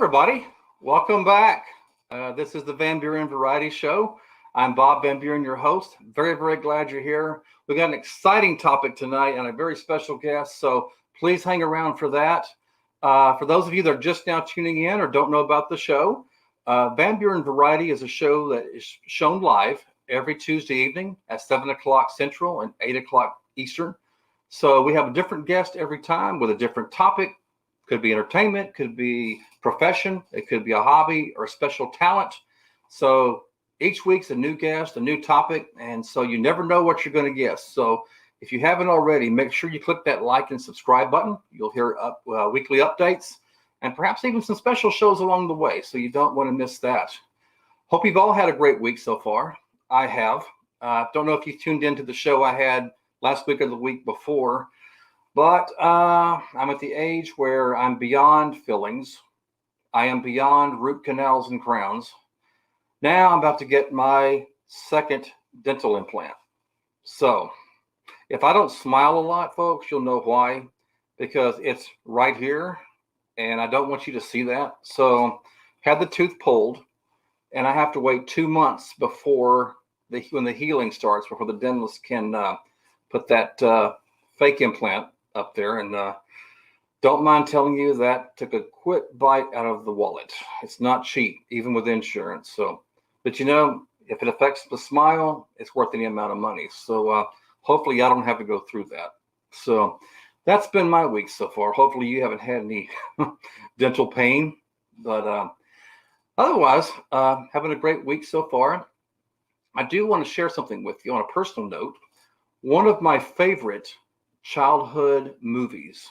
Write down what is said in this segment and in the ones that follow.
everybody. Welcome back. This is the Van Buren Variety Show. I'm Bob Van Buren, your host. Very, very glad you're here. We got an exciting topic tonight and a very special guest, so please hang around for that. For those of you that are just now tuning in or don't know about the show, Van Buren Variety is a show that is shown live every Tuesday evening at 7 o'clock Central and 8 o'clock Eastern. So we have a different guest every time with a different topic. Could be entertainment, could be profession, it could be a hobby or a special talent. So each week's a new guest, a new topic, and so you never know what you're going to guess. So if you haven't already, make sure you click that like and subscribe button. You'll hear weekly updates and perhaps even some special shows along the way, so you don't want to miss that. Hope you've all had a great week so far. I have. Don't know if you tuned into the show I had last week or the week before, but I'm at the age where I'm beyond fillings. I am beyond root canals and crowns. Now I'm about to get my second dental implant. So if I don't smile a lot, folks, you'll know why, because it's right here and I don't want you to see that. So had the tooth pulled and I have to wait 2 months before when the healing starts, before the dentist can put that fake implant up there. And don't mind telling you that took a quick bite out of the wallet. It's not cheap, even with insurance. So, but you know, if it affects the smile, it's worth any amount of money. So hopefully I don't have to go through that. So that's been my week so far. Hopefully you haven't had any dental pain, but otherwise, having a great week so far. I do want to share something with you on a personal note. One of my favorite childhood movies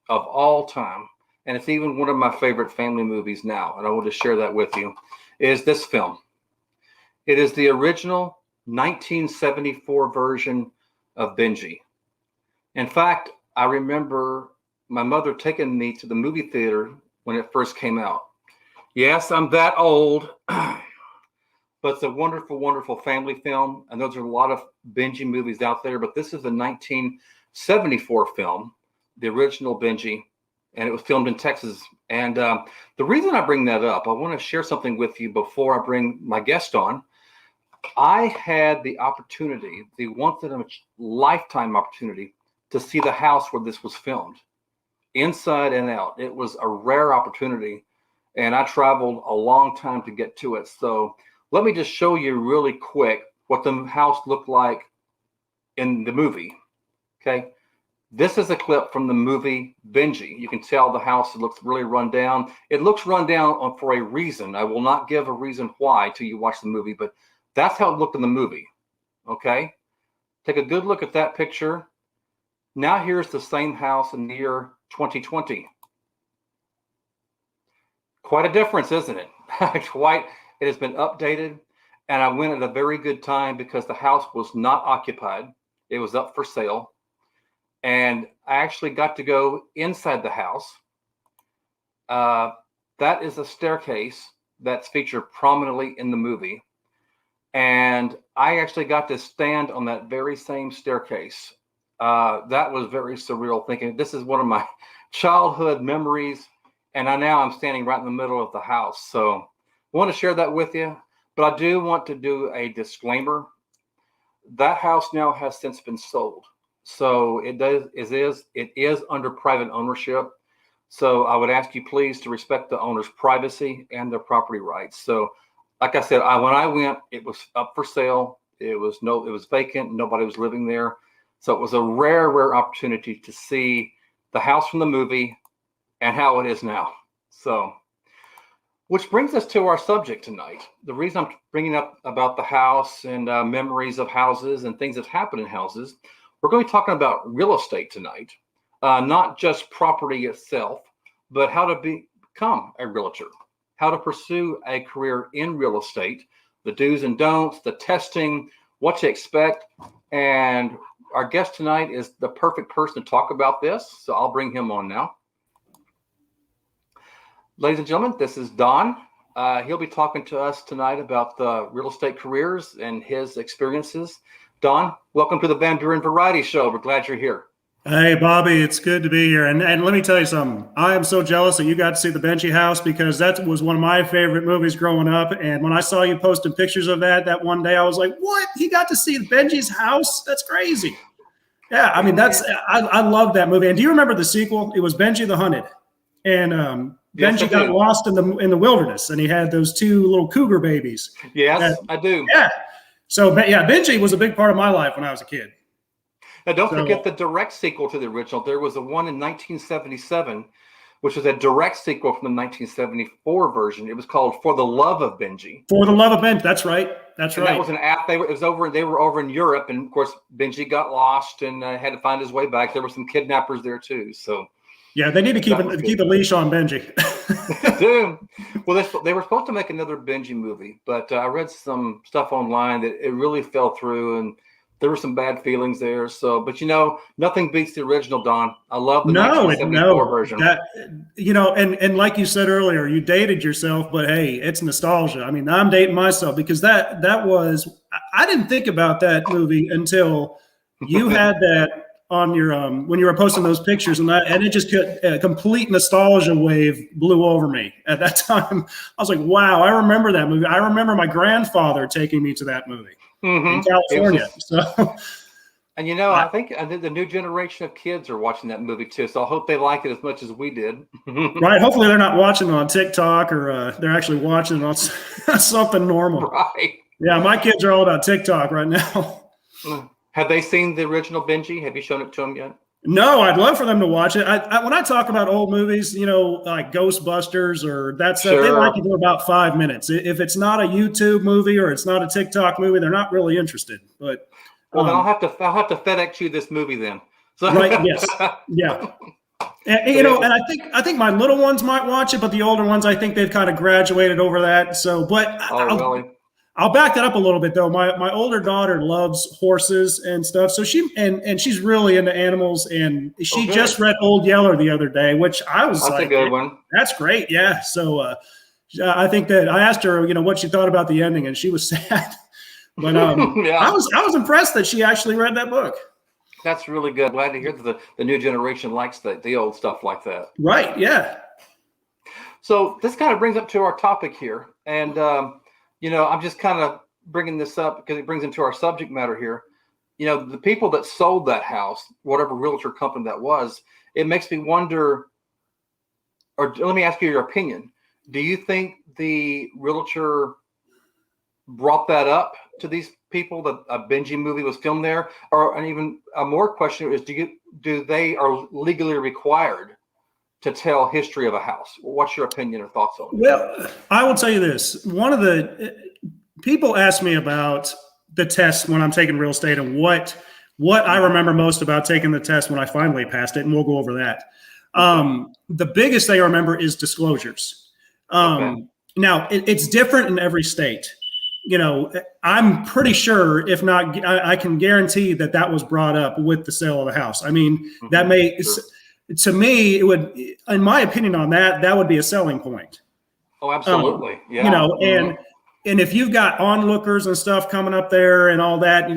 of all time, and it's even one of my favorite family movies now, and I want to share that with you, is this film. It is the original 1974 version of Benji. In fact, I remember my mother taking me to the movie theater when it first came out. Yes, I'm that old, but it's a wonderful, wonderful family film. And there's a lot of Benji movies out there, but this is the 1974 film, the original Benji, and it was filmed in Texas. And the reason I bring that up, I want to share something with you before I bring my guest on. I had the opportunity, the once in a lifetime opportunity, to see the house where this was filmed, inside and out. It was a rare opportunity, and I traveled a long time to get to it. So let me just show you really quick what the house looked like in the movie. Okay. This is a clip from the movie Benji. You can tell the house looks really run down. It looks run down for a reason. I will not give a reason why till you watch the movie, but that's how it looked in the movie. Okay. Take a good look at that picture. Now here's the same house in the year 2020. Quite a difference, isn't it? It has been updated, and I went at a very good time because the house was not occupied. It was up for sale. And I actually got to go inside the house. That is a staircase that's featured prominently in the movie. And I actually got to stand on that very same staircase. That was very surreal, thinking this is one of my childhood memories. And now I'm standing right in the middle of the house. So I want to share that with you. But I do want to do a disclaimer. That house now has since been sold. So it is under private ownership. So I would ask you please to respect the owner's privacy and their property rights. So like I said, when I went, it was up for sale. It was vacant. Nobody was living there. So it was a rare, rare opportunity to see the house from the movie and how it is now. So, which brings us to our subject tonight. The reason I'm bringing up about the house and memories of houses and things that happen in houses, we're going to be talking about real estate tonight, not just property itself, but how to become a realtor, how to pursue a career in real estate, the do's and don'ts, the testing, what to expect. And our guest tonight is the perfect person to talk about this. So I'll bring him on now. Ladies and gentlemen, this is Don. He'll be talking to us tonight about the real estate careers and his experiences. Don, welcome to the Van Buren Variety Show. We're glad you're here. Hey, Bobby, it's good to be here. And let me tell you something. I am so jealous that you got to see the Benji House because that was one of my favorite movies growing up. And when I saw you posting pictures of that one day, I was like, what? He got to see Benji's house? That's crazy. Yeah, I mean, I love that movie. And do you remember the sequel? It was Benji the Hunted. And Yes, I Benji got do. lost in the wilderness and he had those two little cougar babies. Yes, That, I do. yeah. So, yeah, Benji was a big part of my life when I was a kid. Now, don't forget So, the direct sequel to the original. There was a one in 1977, which was a direct sequel from the 1974 version. It was called For the Love of Benji. For the Love of Benji. That's right. That's And that right. was an app. They were over in Europe, and of course Benji got lost and had to find his way back. There were some kidnappers there too. So Yeah, they need to keep a leash on Benji. dude, well, they were supposed to make another Benji movie, but I read some stuff online that it really fell through, and there were some bad feelings there. So, but nothing beats the original, Don. I love the 1974 version. That and like you said earlier, you dated yourself, but hey, it's nostalgia. I mean, I'm dating myself because that was I didn't think about that movie until you had that on your when you were posting those pictures and it just a complete nostalgia wave blew over me at that time. I was like, wow, I remember that movie. I remember my grandfather taking me to that movie in California. And I think the new generation of kids are watching that movie too. So I hope they like it as much as we did. Right. Hopefully they're not watching it on TikTok or they're actually watching it on something normal. Right. Yeah, my kids are all about TikTok right now. Have they seen the original Benji? Have you shown it to them yet? No, I'd love for them to watch it. When I talk about old movies, like Ghostbusters or that stuff, They like it for about 5 minutes. If it's not a YouTube movie or it's not a TikTok movie, they're not really interested. But well, then I'll have to FedEx you this movie then. So. Right? Yes. Yeah. And I think my little ones might watch it, but the older ones, I think they've kind of graduated over that. So, but really? I'll back that up a little bit though. My older daughter loves horses and stuff, so she's really into animals, and she just read Old Yeller the other day, which I was that's a good one. That's great, yeah. So I think that I asked her, what she thought about the ending, and she was sad. But yeah. I was impressed that she actually read that book. That's really good. Glad to hear that the new generation likes the old stuff like that. Right. Yeah. So this kind of brings up to our topic here, and. I'm just kind of bringing this up because it brings into our subject matter here. The people that sold that house, whatever realtor company that was, it makes me wonder, or let me ask you your opinion. Do you think the realtor brought that up to these people that a Benji movie was filmed there? And even a more question is, do they are legally required to tell history of a house? What's your opinion or thoughts on it? Well, I will tell you this. One of the people ask me about the test when I'm taking real estate and what I remember most about taking the test when I finally passed it, and we'll go over that. The biggest thing I remember is disclosures. Now, it's different in every state. I'm pretty sure, if not, I can guarantee that was brought up with the sale of the house. I mean, that may... Sure. To me, it would, in my opinion on that would be a selling point. Oh, absolutely. Yeah. And if you've got onlookers and stuff coming up there and all that,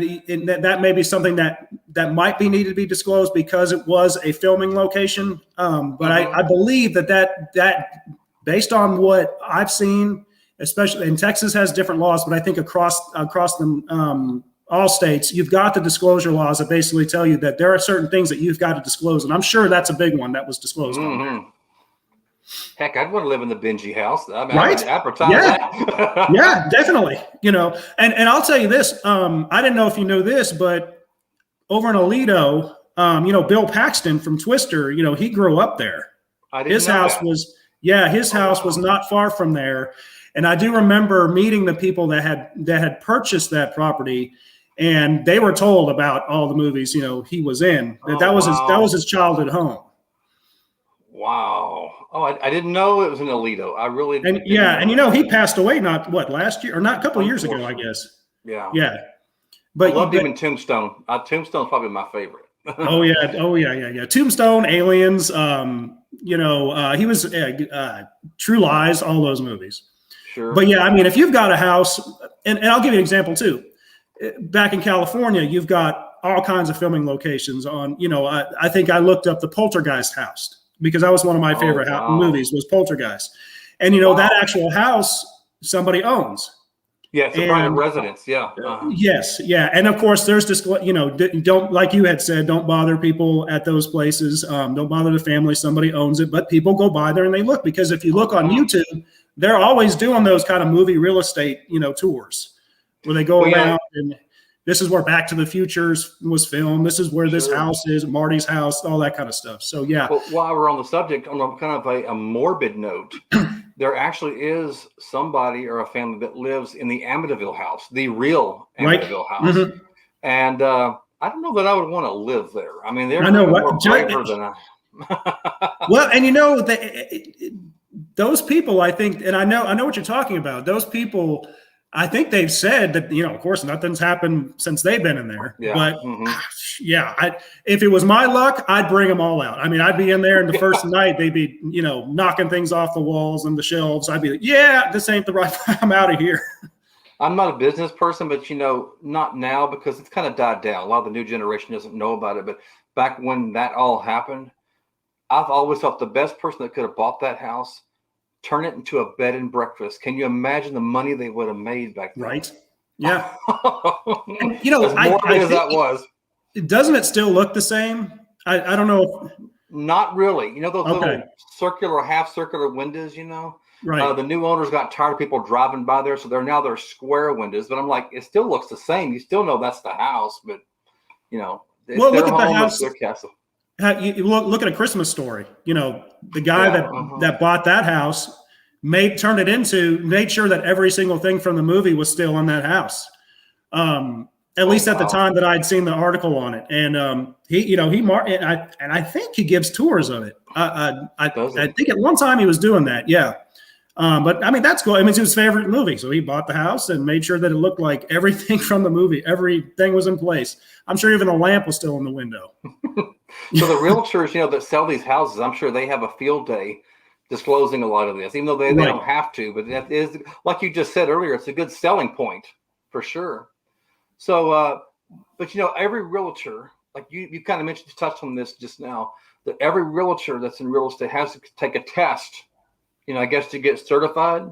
that may be something that might be needed to be disclosed because it was a filming location. But I believe that based on what I've seen, especially in Texas has different laws, but I think across the all states, you've got the disclosure laws that basically tell you that there are certain things that you've got to disclose. And I'm sure that's a big one that was disclosed. Heck, I'd want to live in the Benji house. I mean, right? I advertise that. Yeah, definitely. And I'll tell you this, I didn't know if you know this, but over in Aledo, Bill Paxton from Twister, he grew up there. His house was not far from there. And I do remember meeting the people that had purchased that property, and they were told about all the movies he was in. That was his childhood home. Wow. Oh, I didn't know it was in Aledo. I really didn't. And he passed away last year or not a couple of years ago, I guess. Yeah. Yeah. But I loved him in Tombstone. Tombstone's probably my favorite. Oh yeah. Tombstone, Aliens. He was True Lies. All those movies. Sure. But yeah, I mean, if you've got a house, and I'll give you an example too. Back in California, you've got all kinds of filming locations on, I think I looked up the Poltergeist house because that was one of my favorite movies was Poltergeist. And, that actual house somebody owns. Yeah, it's a private residence. Yeah. Yes. Yeah. And of course, there's just, don't, like you had said, don't bother people at those places. Don't bother the family. Somebody owns it. But people go by there and they look, because if you look on YouTube, they're always doing those kind of movie real estate, tours where they go around and this is where Back to the Future was filmed. This is where this house is, Marty's house, all that kind of stuff. So, yeah. Well, while we're on the subject, on a kind of a morbid note, there actually is somebody or a family that lives in the Amityville house, the real Amityville house. Mm-hmm. And I don't know that I would want to live there. I mean, they're more braver than I. Well, and those people, I think, and I know what you're talking about. Those people, I think they've said that, of course, nothing's happened since they've been in there. Yeah. But if it was my luck, I'd bring them all out. I mean, I'd be in there, and the first night they'd be, knocking things off the walls and the shelves. I'd be like, yeah, this ain't the right time. I'm out of here. I'm not a business person, but, not now because it's kind of died down. A lot of the new generation doesn't know about it. But back when that all happened, I've always thought the best person that could have bought that house, turn it into a bed and breakfast. Can you imagine the money they would have made back then? Right. Yeah. And, as morbid as that was. Doesn't it still look the same? I don't know. Not really. Those little half circular windows, Right. The new owners got tired of people driving by there. So they're square windows, but I'm like, it still looks the same. You still know that's the house, but it's look their at home, the house. It's their castle. You look at A Christmas Story. The guy that bought that house made sure that every single thing from the movie was still in that house. At least at the time that I'd seen the article on it, and I think he gives tours of it. I think at one time he was doing that. Yeah. But I mean, that's cool. I mean, it's his favorite movie. So he bought the house and made sure that it looked like everything from the movie, everything was in place. I'm sure even the lamp was still in the window. So the realtors, that sell these houses, I'm sure they have a field day disclosing a lot of this, even though they don't have to. But that is, like you just said earlier, it's a good selling point for sure. So, but every realtor, like you kind of mentioned, touched on this just now, that every realtor that's in real estate has to take a test, I guess, to get certified.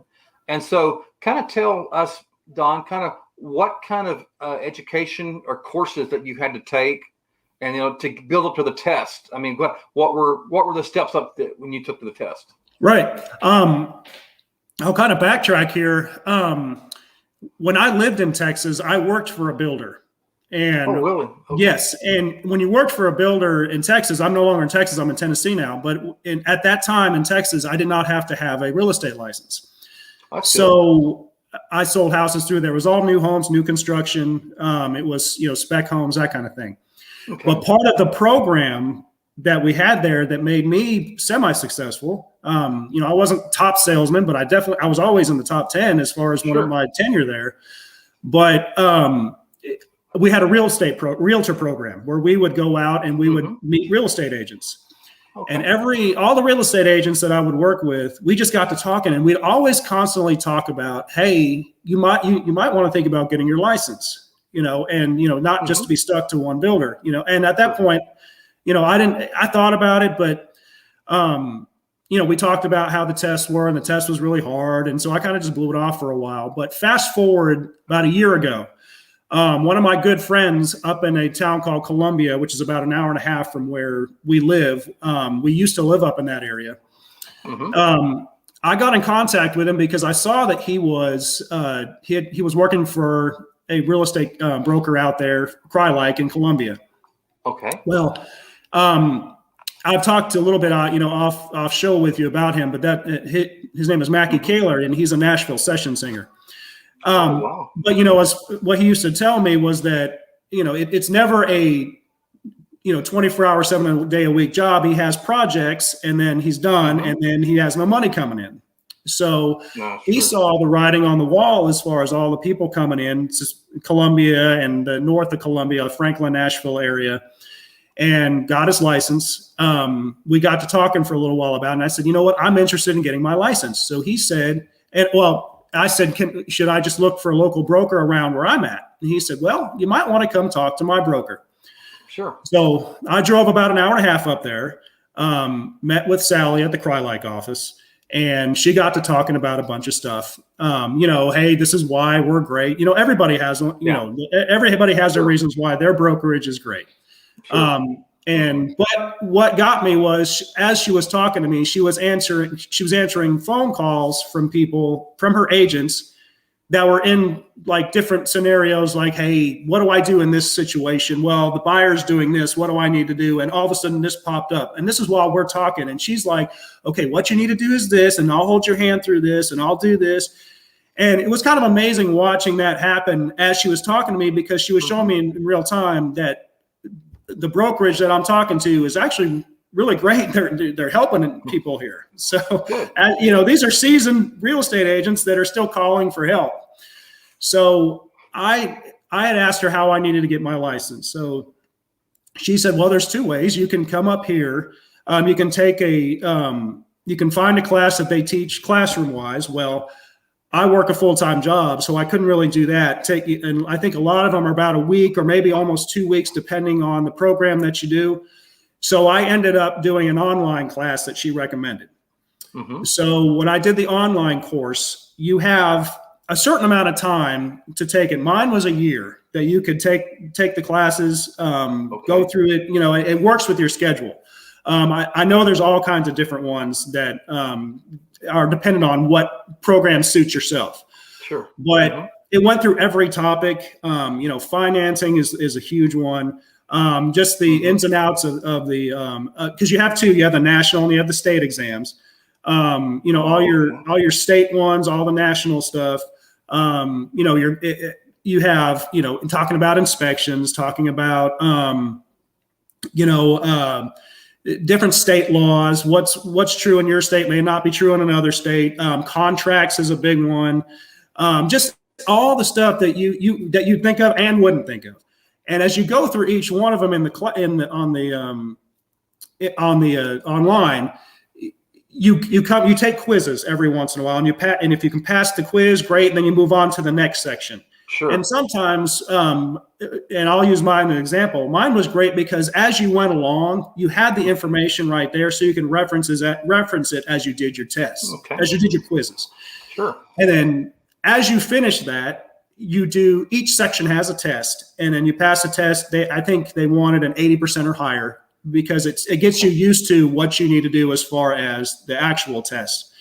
And so kind of tell us, Don, kind of what kind of education or courses that you had to take and, to build up to the test. I mean, what were the steps up when you took to the test? Right. I'll kind of backtrack here. When I lived in Texas, I worked for a builder. And really? Okay. Yes. And when you worked for a builder in Texas, I'm no longer in Texas, I'm in Tennessee now. But at that time in Texas, I did not have to have a real estate license. So I sold houses through there. It was all new homes, new construction. It was, spec homes, that kind of thing. Okay. But part of the program that we had there that made me semi-successful, I wasn't top salesman, but I was always in the top 10 as far as one of my tenure there. But we had a realtor program where we would go out and we would meet real estate agents. Okay. And all the real estate agents that I would work with, we just got to talking, and we'd always constantly talk about, hey, you might want to think about getting your license, and not just to be stuck to one builder, And at that point, I thought about it, but we talked about how the tests were, and the test was really hard, and so I kind of just blew it off for a while. But fast forward about a year ago, one of my good friends up in a town called Columbia, which is about an hour and a half from where we live. We used to live up in that area. I got in contact with him because I saw that he was working for a real estate broker out there, Crylike in Columbia. Okay. Well, I've talked a little bit, off show with you about him, but his name is Mackie Kaler, and he's a Nashville session singer. Wow. But, what he used to tell me was that, it's never a, 24-hour, 7-day-a-week job. He has projects, and then he's done, and then he has no money coming in. So he saw the writing on the wall as far as all the people coming in, Columbia and the north of Columbia, Franklin, Nashville area, and got his license. We got to talking for a little while about it, and I said, you know what, I'm interested in getting my license. So he said, I said, should I just look for a local broker around where I'm at? And he said, well, you might want to come talk to my broker. Sure. So I drove about an hour and a half up there, met with Sally at the Crylike office, and she got to talking about a bunch of stuff. Hey, this is why we're great. Everybody has, everybody has their reasons why their brokerage is great. Sure. But what got me was, as she was talking to me, she was answering phone calls from people, from her agents that were in like different scenarios, like, hey, what do I do in this situation? Well, the buyer's doing this. What do I need to do? And all of a sudden this popped up. And this is while we're talking. And she's like, okay, what you need to do is this, and I'll hold your hand through this, and I'll do this. And it was kind of amazing watching that happen as she was talking to me, because she was showing me in real time that the brokerage that I'm talking to is actually really great. They're helping people here. So, these are seasoned real estate agents that are still calling for help. So I had asked her how I needed to get my license. So she said, well, there's two ways. You can come up here. You can take you can find a class that they teach classroom wise. Well, I work a full-time job, so I couldn't really do that. And I think a lot of them are about a week or maybe almost 2 weeks, depending on the program that you do. So I ended up doing an online class that she recommended. Mm-hmm. So when I did the online course, you have a certain amount of time to take it. Mine was a year that you could take the classes, go through it. It works with your schedule. I know there's all kinds of different ones that are dependent on what program suits yourself. Sure. But it went through every topic. Financing is a huge one. Just the ins and outs of the, because you have the national and you have the state exams. All your state ones, all the national stuff. You have talking about inspections, talking about different state laws. What's true in your state may not be true in another state. Contracts is a big one. Just all the stuff that you think of and wouldn't think of. And as you go through each one of them online, you take quizzes every once in a while, and if you can pass the quiz, great, and then you move on to the next section. Sure. And sometimes, and I'll use mine as an example. Mine was great because as you went along, you had the information right there, so you can reference it as you did your tests, as you did your quizzes. Sure. And then as you finish that, each section has a test, and then you pass the test. I think they wanted an 80% or higher, because it gets you used to what you need to do as far as the actual test.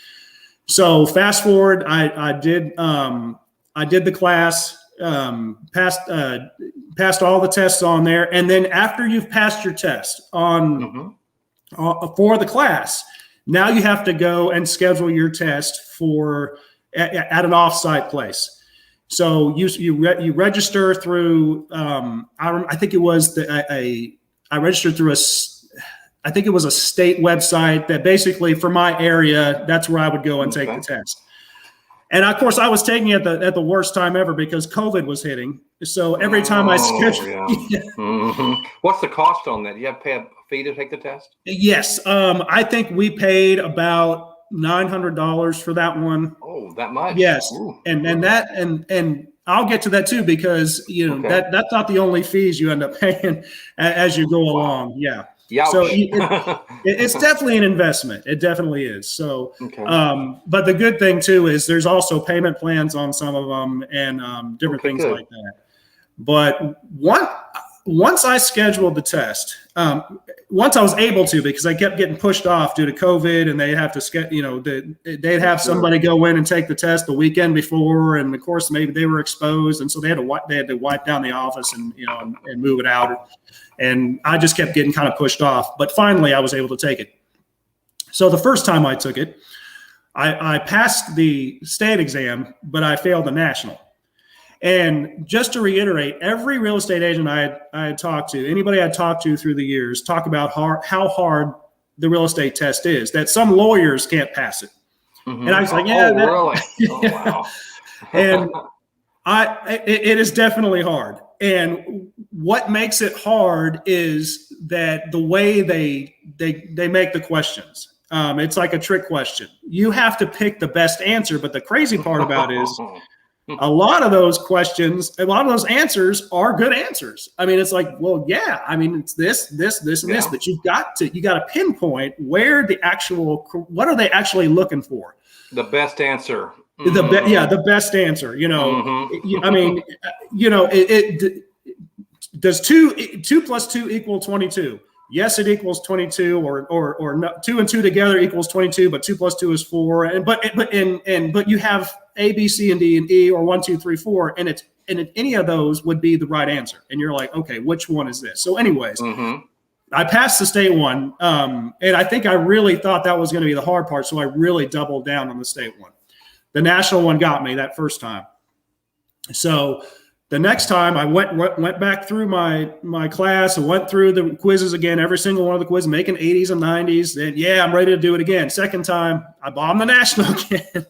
So fast forward, I did the class, passed all the tests on there, and then after you've passed your test for the class, now you have to go and schedule your test at an offsite place. So you register through. I think it was I registered through I think it was a state website that basically, for my area, that's where I would go and take the test. And of course, I was taking it at the worst time ever because COVID was hitting. So every time I scheduled, What's the cost on that? Do you have to pay a fee to take the test? Yes, I think we paid about $900 for that one. Oh, that much? Yes, and I'll get to that too, because that's not the only fees you end up paying as you go along. Yeah. Youch. So it's definitely an investment. It definitely is. So, but the good thing too is there's also payment plans on some of them and different things like that. But once I scheduled the test, once I was able to, because I kept getting pushed off due to COVID, and they'd have to they'd have somebody go in and take the test the weekend before, and of course maybe they were exposed, and so they had to wipe down the office and and move it out, and I just kept getting kind of pushed off. But finally, I was able to take it. So the first time I took it, I passed the state exam, but I failed the national. And just to reiterate, every real estate agent I had talked to, anybody I talked to through the years, talk about how hard the real estate test is, that some lawyers can't pass it. Mm-hmm. And I was like, really? Wow. And it is definitely hard. And what makes it hard is that the way they make the questions. It's like a trick question. You have to pick the best answer. But the crazy part about it is a lot of those questions, a lot of those answers are good answers. I mean, it's like, well, yeah, I mean, it's this, and this, but you got to pinpoint where what are they actually looking for? The best answer. The best answer, I mean, does 2 plus 2 equal 22? Yes, it equals 22, or no, 2 and 2 together equals 22, but 2 plus 2 is 4. But you have A, B, C, and D, and E, or 1, 2, 3, 4, and any of those would be the right answer. And you're like, okay, which one is this? So, anyways, I passed the state one, and I think I really thought that was going to be the hard part, so I really doubled down on the state one. The national one got me that first time. So the next time I went back through my class and went through the quizzes again, every single one of the quizzes, making 80s and 90s. And yeah, I'm ready to do it again. Second time, I bombed the national again.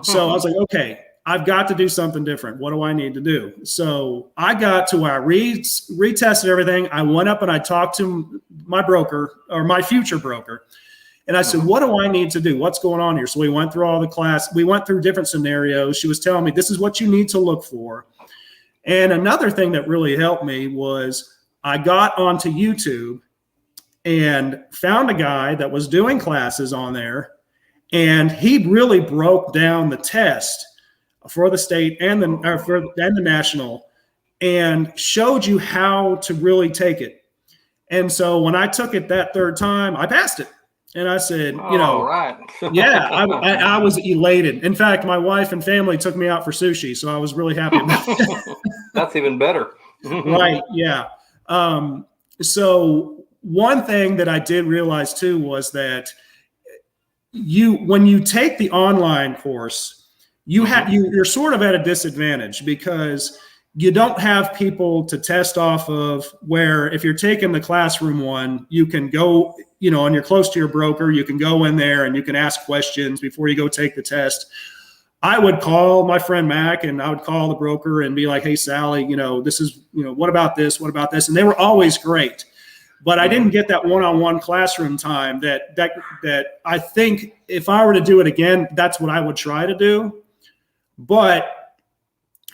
So I was like, okay, I've got to do something different. What do I need to do? So I got to where I retested everything. I went up and I talked to my broker, or my future broker. And I said, what do I need to do? What's going on here? So we went through all the class. We went through different scenarios. She was telling me, this is what you need to look for. And another thing that really helped me was I got onto YouTube and found a guy that was doing classes on there. And he really broke down the test for the state and the national and showed you how to really take it. And so when I took it that third time, I passed it. And I said, right. I was elated. In fact, my wife and family took me out for sushi, so I was really happy about that. That's even better. Right, yeah. So one thing that I did realize too was that when you take the online course, you're sort of at a disadvantage because you don't have people to test off of, where if you're taking the classroom one, you can go, and you're close to your broker, you can go in there and you can ask questions before you go take the test. I would call my friend Mac and I would call the broker and be like, hey, Sally, this is, what about this? What about this? And they were always great. But I didn't get that one-on-one classroom time that I think if I were to do it again, that's what I would try to do. But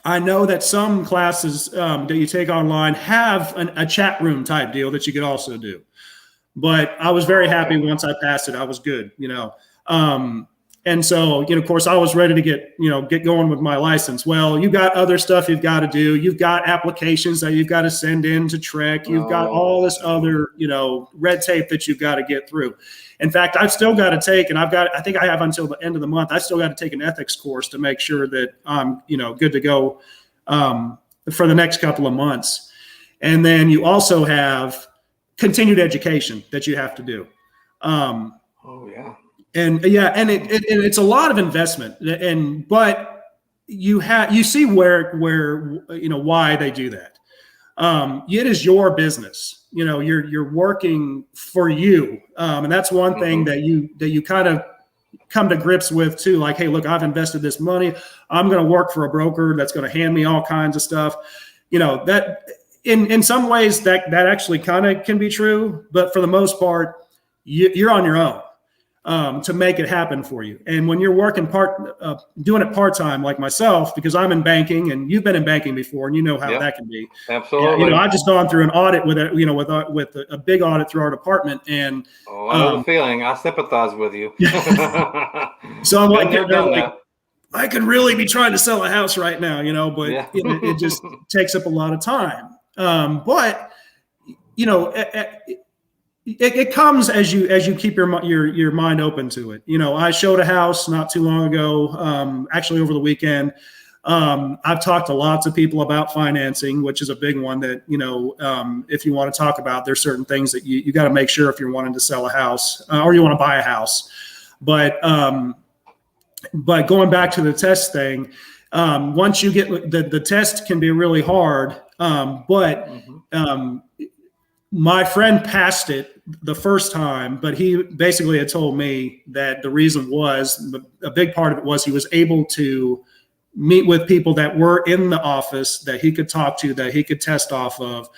I know that some classes that you take online have a chat room type deal that you could also do. But I was very happy once I passed it. I was good, And so, of course, I was ready to get going with my license. Well, you got other stuff you've got to do. You've got applications that you've got to send in to Trek. You've got all this other, red tape that you've got to get through. In fact, I've still got to take, and I think I have until the end of the month, I still got to take an ethics course to make sure that I'm, good to go for the next couple of months. And then you also have continued education that you have to do. And it's a lot of investment, but you see where why they do that. It is your business. You're working for you, and that's one thing that you kind of come to grips with too. Like, hey, look, I've invested this money. I'm going to work for a broker that's going to hand me all kinds of stuff. That in some ways that actually kind of can be true, but for the most part, you're on your own to make it happen for you. And when you're working doing it part-time like myself, because I'm in banking and you've been in banking before and you know how that can be. Absolutely. I've just gone through an audit with a big audit through our department. And I know the feeling. I sympathize with you. So I'm like, I could really be trying to sell a house right now, but it just takes up a lot of time. But it comes as you keep your mind open to it. I showed a house not too long ago, actually over the weekend. I've talked to lots of people about financing, which is a big one that, if you want to talk about, there's certain things that you got to make sure if you're wanting to sell a house or you want to buy a house. But going back to the test thing, once you get the test can be really hard. My friend passed it the first time, but he basically had told me that the reason was, a big part of it was he was able to meet with people that were in the office that he could talk to, that he could test off of.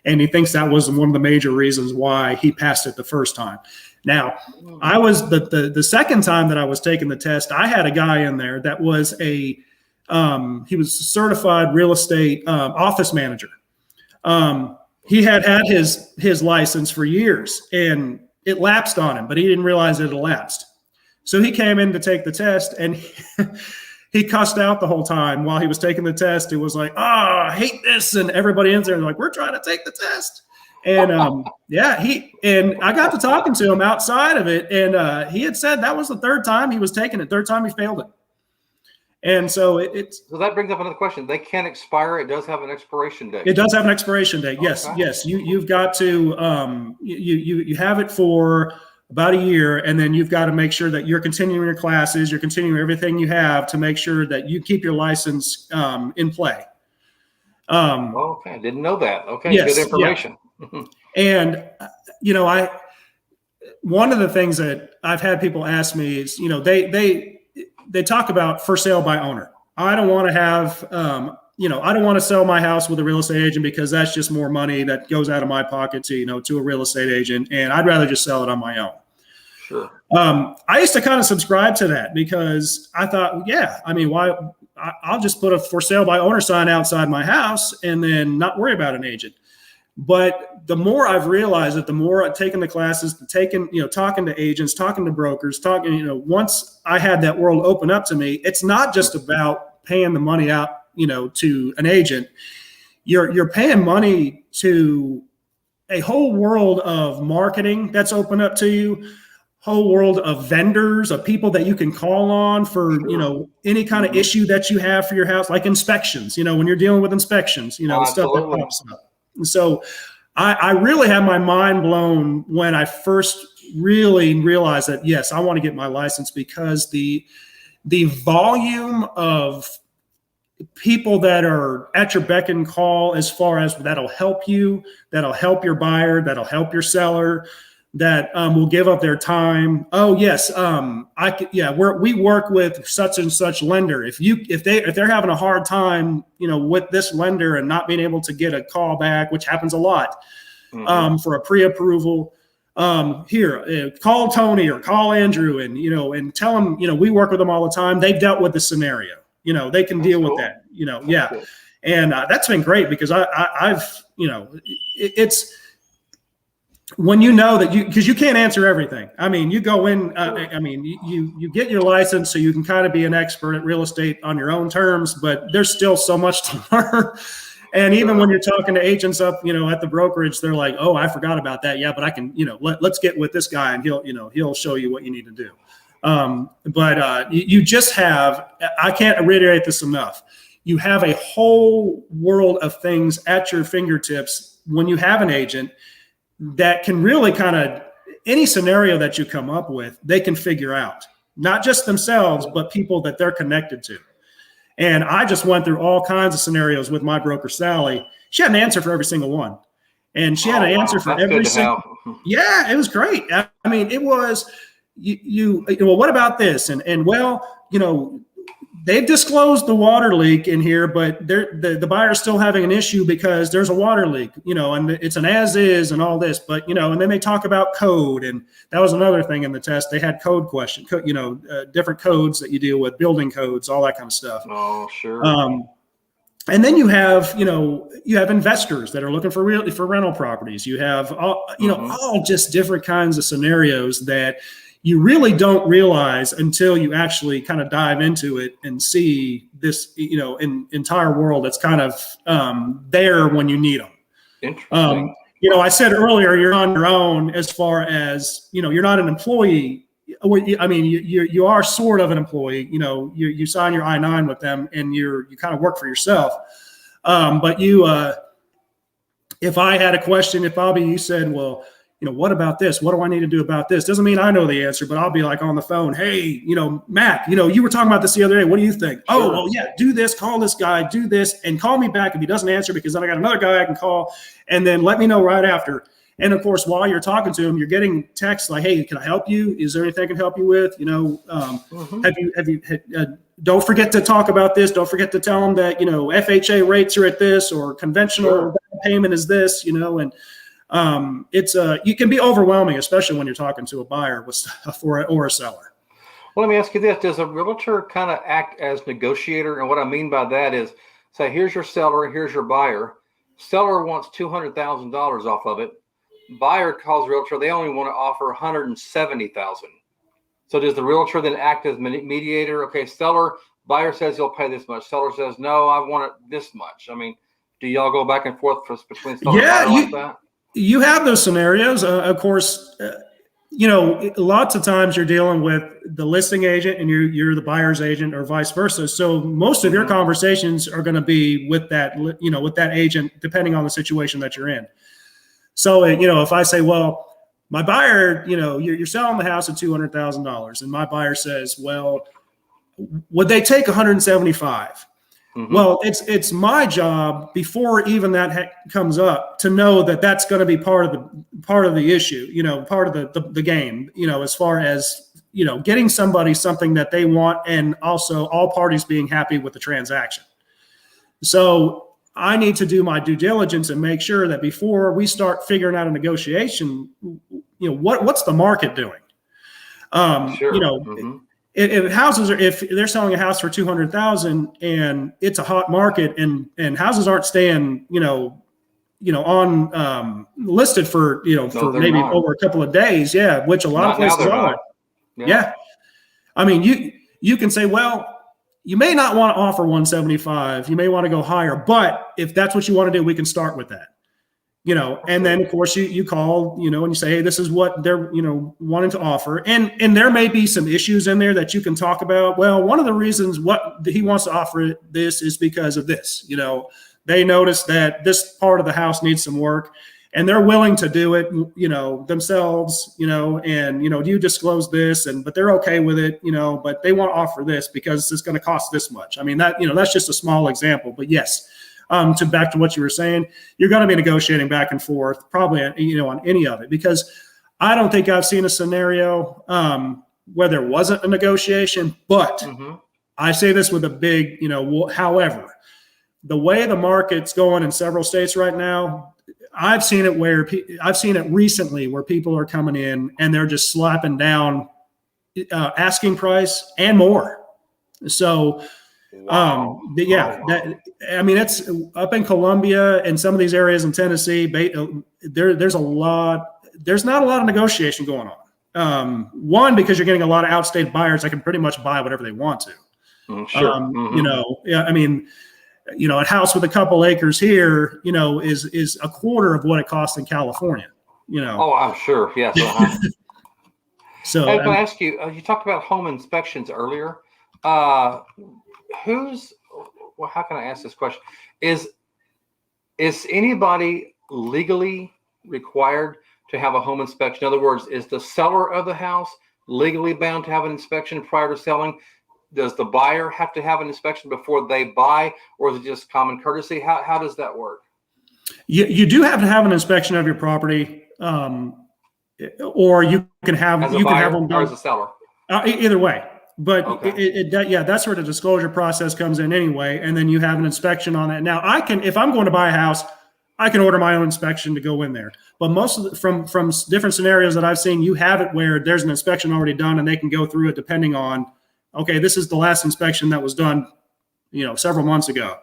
And he thinks that was one of the major reasons why he passed it the first time. Now, I was the second time that I was taking the test, I had a guy in there that was he was a certified real estate office manager. He had his license for years, and it lapsed on him, but he didn't realize it had lapsed. So he came in to take the test, and he cussed out the whole time while he was taking the test. He was like, "Oh, I hate this," and everybody in there like, "We're trying to take the test." And I got to talking to him outside of it, and he had said that was the third time he was taking it, third time he failed it. And so so that brings up another question. They can expire. It does have an expiration date. It does have an expiration date. Yes, okay. Yes. You've got to you have it for about a year, and then you've got to make sure that you're continuing your classes, you're continuing everything you have to make sure that you keep your license in play. Okay, didn't know that. Okay, yes, good information. Yeah. And one of the things that I've had people ask me is, they talk about for sale by owner. I don't want to have, I don't want to sell my house with a real estate agent because that's just more money that goes out of my pocket to a real estate agent, and I'd rather just sell it on my own. Sure. I used to kind of subscribe to that because I thought, why? I'll just put a for sale by owner sign outside my house and then not worry about an agent. But the more I've realized that, the more I've taken the classes, talking to agents, talking to brokers, once I had that world open up to me, it's not just about paying the money out, to an agent. You're paying money to a whole world of marketing that's open up to you, whole world of vendors, of people that you can call on for, any kind of issue that you have for your house, like inspections, when you're dealing with inspections, stuff that pops up. And so I really had my mind blown when I first really realized that, yes, I want to get my license, because the volume of people that are at your beck and call, as far as that'll help you, that'll help your buyer, that'll help your seller, that will give up their time. Oh yes, we work with such and such lender. If they're having a hard time, with this lender and not being able to get a call back, which happens a lot, for a pre-approval, call Tony or call Andrew and tell them, we work with them all the time. They've dealt with the scenario. They can deal with that. Yeah, cool. And that's been great, because I've it's. When that because you can't answer everything. You go in, you get your license so you can kind of be an expert at real estate on your own terms, but there's still so much to learn. And even when you're talking to agents up, at the brokerage, they're like, "Oh, I forgot about that. Yeah, but I can, let's get with this guy and he'll show you what you need to do." But you just have, I can't reiterate this enough. You have a whole world of things at your fingertips when you have an agent that can really kind of, any scenario that you come up with, they can figure out, not just themselves, but people that they're connected to. And I just went through all kinds of scenarios with my broker, Sally. She had an answer for every single one. And she had an answer for every single. Yeah, it was great. It was, well, what about this? And they've disclosed the water leak in here, but the buyer's still having an issue because there's a water leak, and it's an as is and all this, but, and then they talk about code. And that was another thing in the test. They had code questions, different codes that you deal with, building codes, all that kind of stuff. Oh, sure. And then you have investors that are looking for rental properties. You have all just different kinds of scenarios that you really don't realize until you actually kind of dive into it and see this, entire world that's kind of there when you need them. Interesting. I said earlier, you're on your own as far as, you're not an employee. You are sort of an employee. You sign your I-9 with them and you kind of work for yourself. But if I had a question, if Bobby, you said, well, what about this? What do I need to do about this? Doesn't mean I know the answer, but I'll be like on the phone. Hey, Mac, you were talking about this the other day. What do you think? Sure. Oh, well, yeah, do this, call this guy, do this, and call me back if he doesn't answer, because then I got another guy I can call, and then let me know right after. And of course, while you're talking to him, you're getting texts like, hey, can I help you? Is there anything I can help you with? Have you don't forget to talk about this. Don't forget to tell them that, FHA rates are at this, or conventional payment is this, and It's you can be overwhelming, especially when you're talking to a buyer or a seller. Well, let me ask you this. Does a realtor kind of act as negotiator? And what I mean by that is, say, here's your seller, here's your buyer. Seller wants $200,000 off of it. Buyer calls realtor, they only want to offer $170,000. So does the realtor then act as mediator? Okay, seller, buyer says he'll pay this much. Seller says, no, I want it this much. I mean, do y'all go back and forth between seller and buyer like that? You have those scenarios. Of course, lots of times you're dealing with the listing agent and you're the buyer's agent or vice versa. So most of your conversations are going to be with that, with that agent, depending on the situation that you're in. So, if I say, well, my buyer, you're selling the house at $200,000 and my buyer says, well, would they take 175? Well, it's my job before even that comes up to know that that's going to be part of the issue, part of the game, as far as, getting somebody something that they want and also all parties being happy with the transaction. So I need to do my due diligence and make sure that before we start figuring out a negotiation, what's the market doing? Sure. If they're selling a house for $200,000 and it's a hot market and houses aren't staying, on listed for, for maybe not. Over a couple of days. Yeah. Which a lot of places are. Yeah. I mean, you can say, well, you may not want to offer 175. You may want to go higher, but if that's what you want to do, we can start with that. And then of course you call, and you say, hey, this is what they're, wanting to offer. And there may be some issues in there that you can talk about. Well, one of the reasons what he wants to offer this is because of this, they notice that this part of the house needs some work and they're willing to do it, themselves, and, you disclose this but they're okay with it, but they want to offer this because it's going to cost this much. I mean, that's just a small example, but yes. Back to what you were saying, you're going to be negotiating back and forth, probably, on any of it, because I don't think I've seen a scenario where there wasn't a negotiation. But I say this with a big, however, the way the market's going in several states right now, I've seen it recently where people are coming in and they're just slapping down asking price and more. So. Wow. It's up in Columbia and some of these areas in Tennessee. There's not a lot of negotiation going on. One, because you're getting a lot of outstate buyers that can pretty much buy whatever they want to. Sure. A house with a couple acres here, is a quarter of what it costs in California. Oh, I'm sure. Yes. So I was going to ask you. You talked about home inspections earlier. How can I ask this question? Is anybody legally required to have a home inspection? In other words, is the seller of the house legally bound to have an inspection prior to selling? Does the buyer have to have an inspection before they buy, or is it just common courtesy? How does that work? You do have to have an inspection of your property, or you can have them done or as a seller. Either way. But okay. That's where the disclosure process comes in anyway. And then you have an inspection on that. Now if I'm going to buy a house, I can order my own inspection to go in there. But most of from different scenarios that I've seen, you have it where there's an inspection already done and they can go through it depending on, okay, this is the last inspection that was done, several months ago.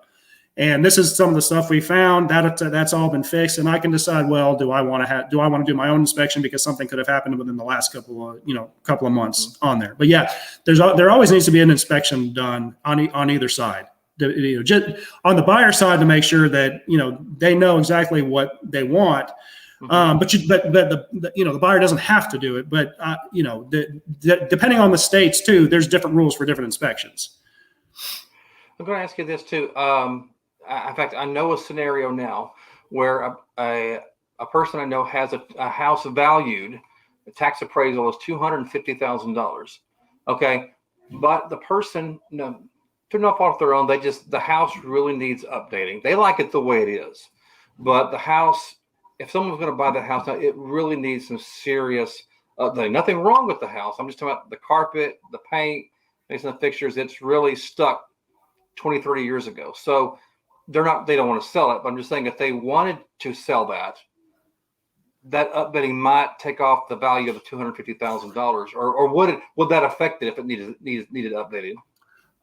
And this is some of the stuff we found that's all been fixed. And I can decide, well, do I want to do my own inspection because something could have happened within the last couple of months on there. But yeah, there always needs to be an inspection done on either side. Just on the buyer side to make sure that they know exactly what they want. But the buyer doesn't have to do it. But depending on the states too, there's different rules for different inspections. I'm going to ask you this too. In fact, I know a scenario now where a person I know has a house valued, the tax appraisal is $250,000. Okay, but the person, they're not off their own. The house really needs updating. They like it the way it is, but the house, if someone's going to buy the house now, it really needs some serious updating. Nothing wrong with the house. I'm just talking about the carpet, the paint, maybe some fixtures. It's really stuck 20, 30 years ago. So they don't want to sell it, but I'm just saying if they wanted to sell that, that updating might take off the value of the $250,000, or would that affect it if it needed updating?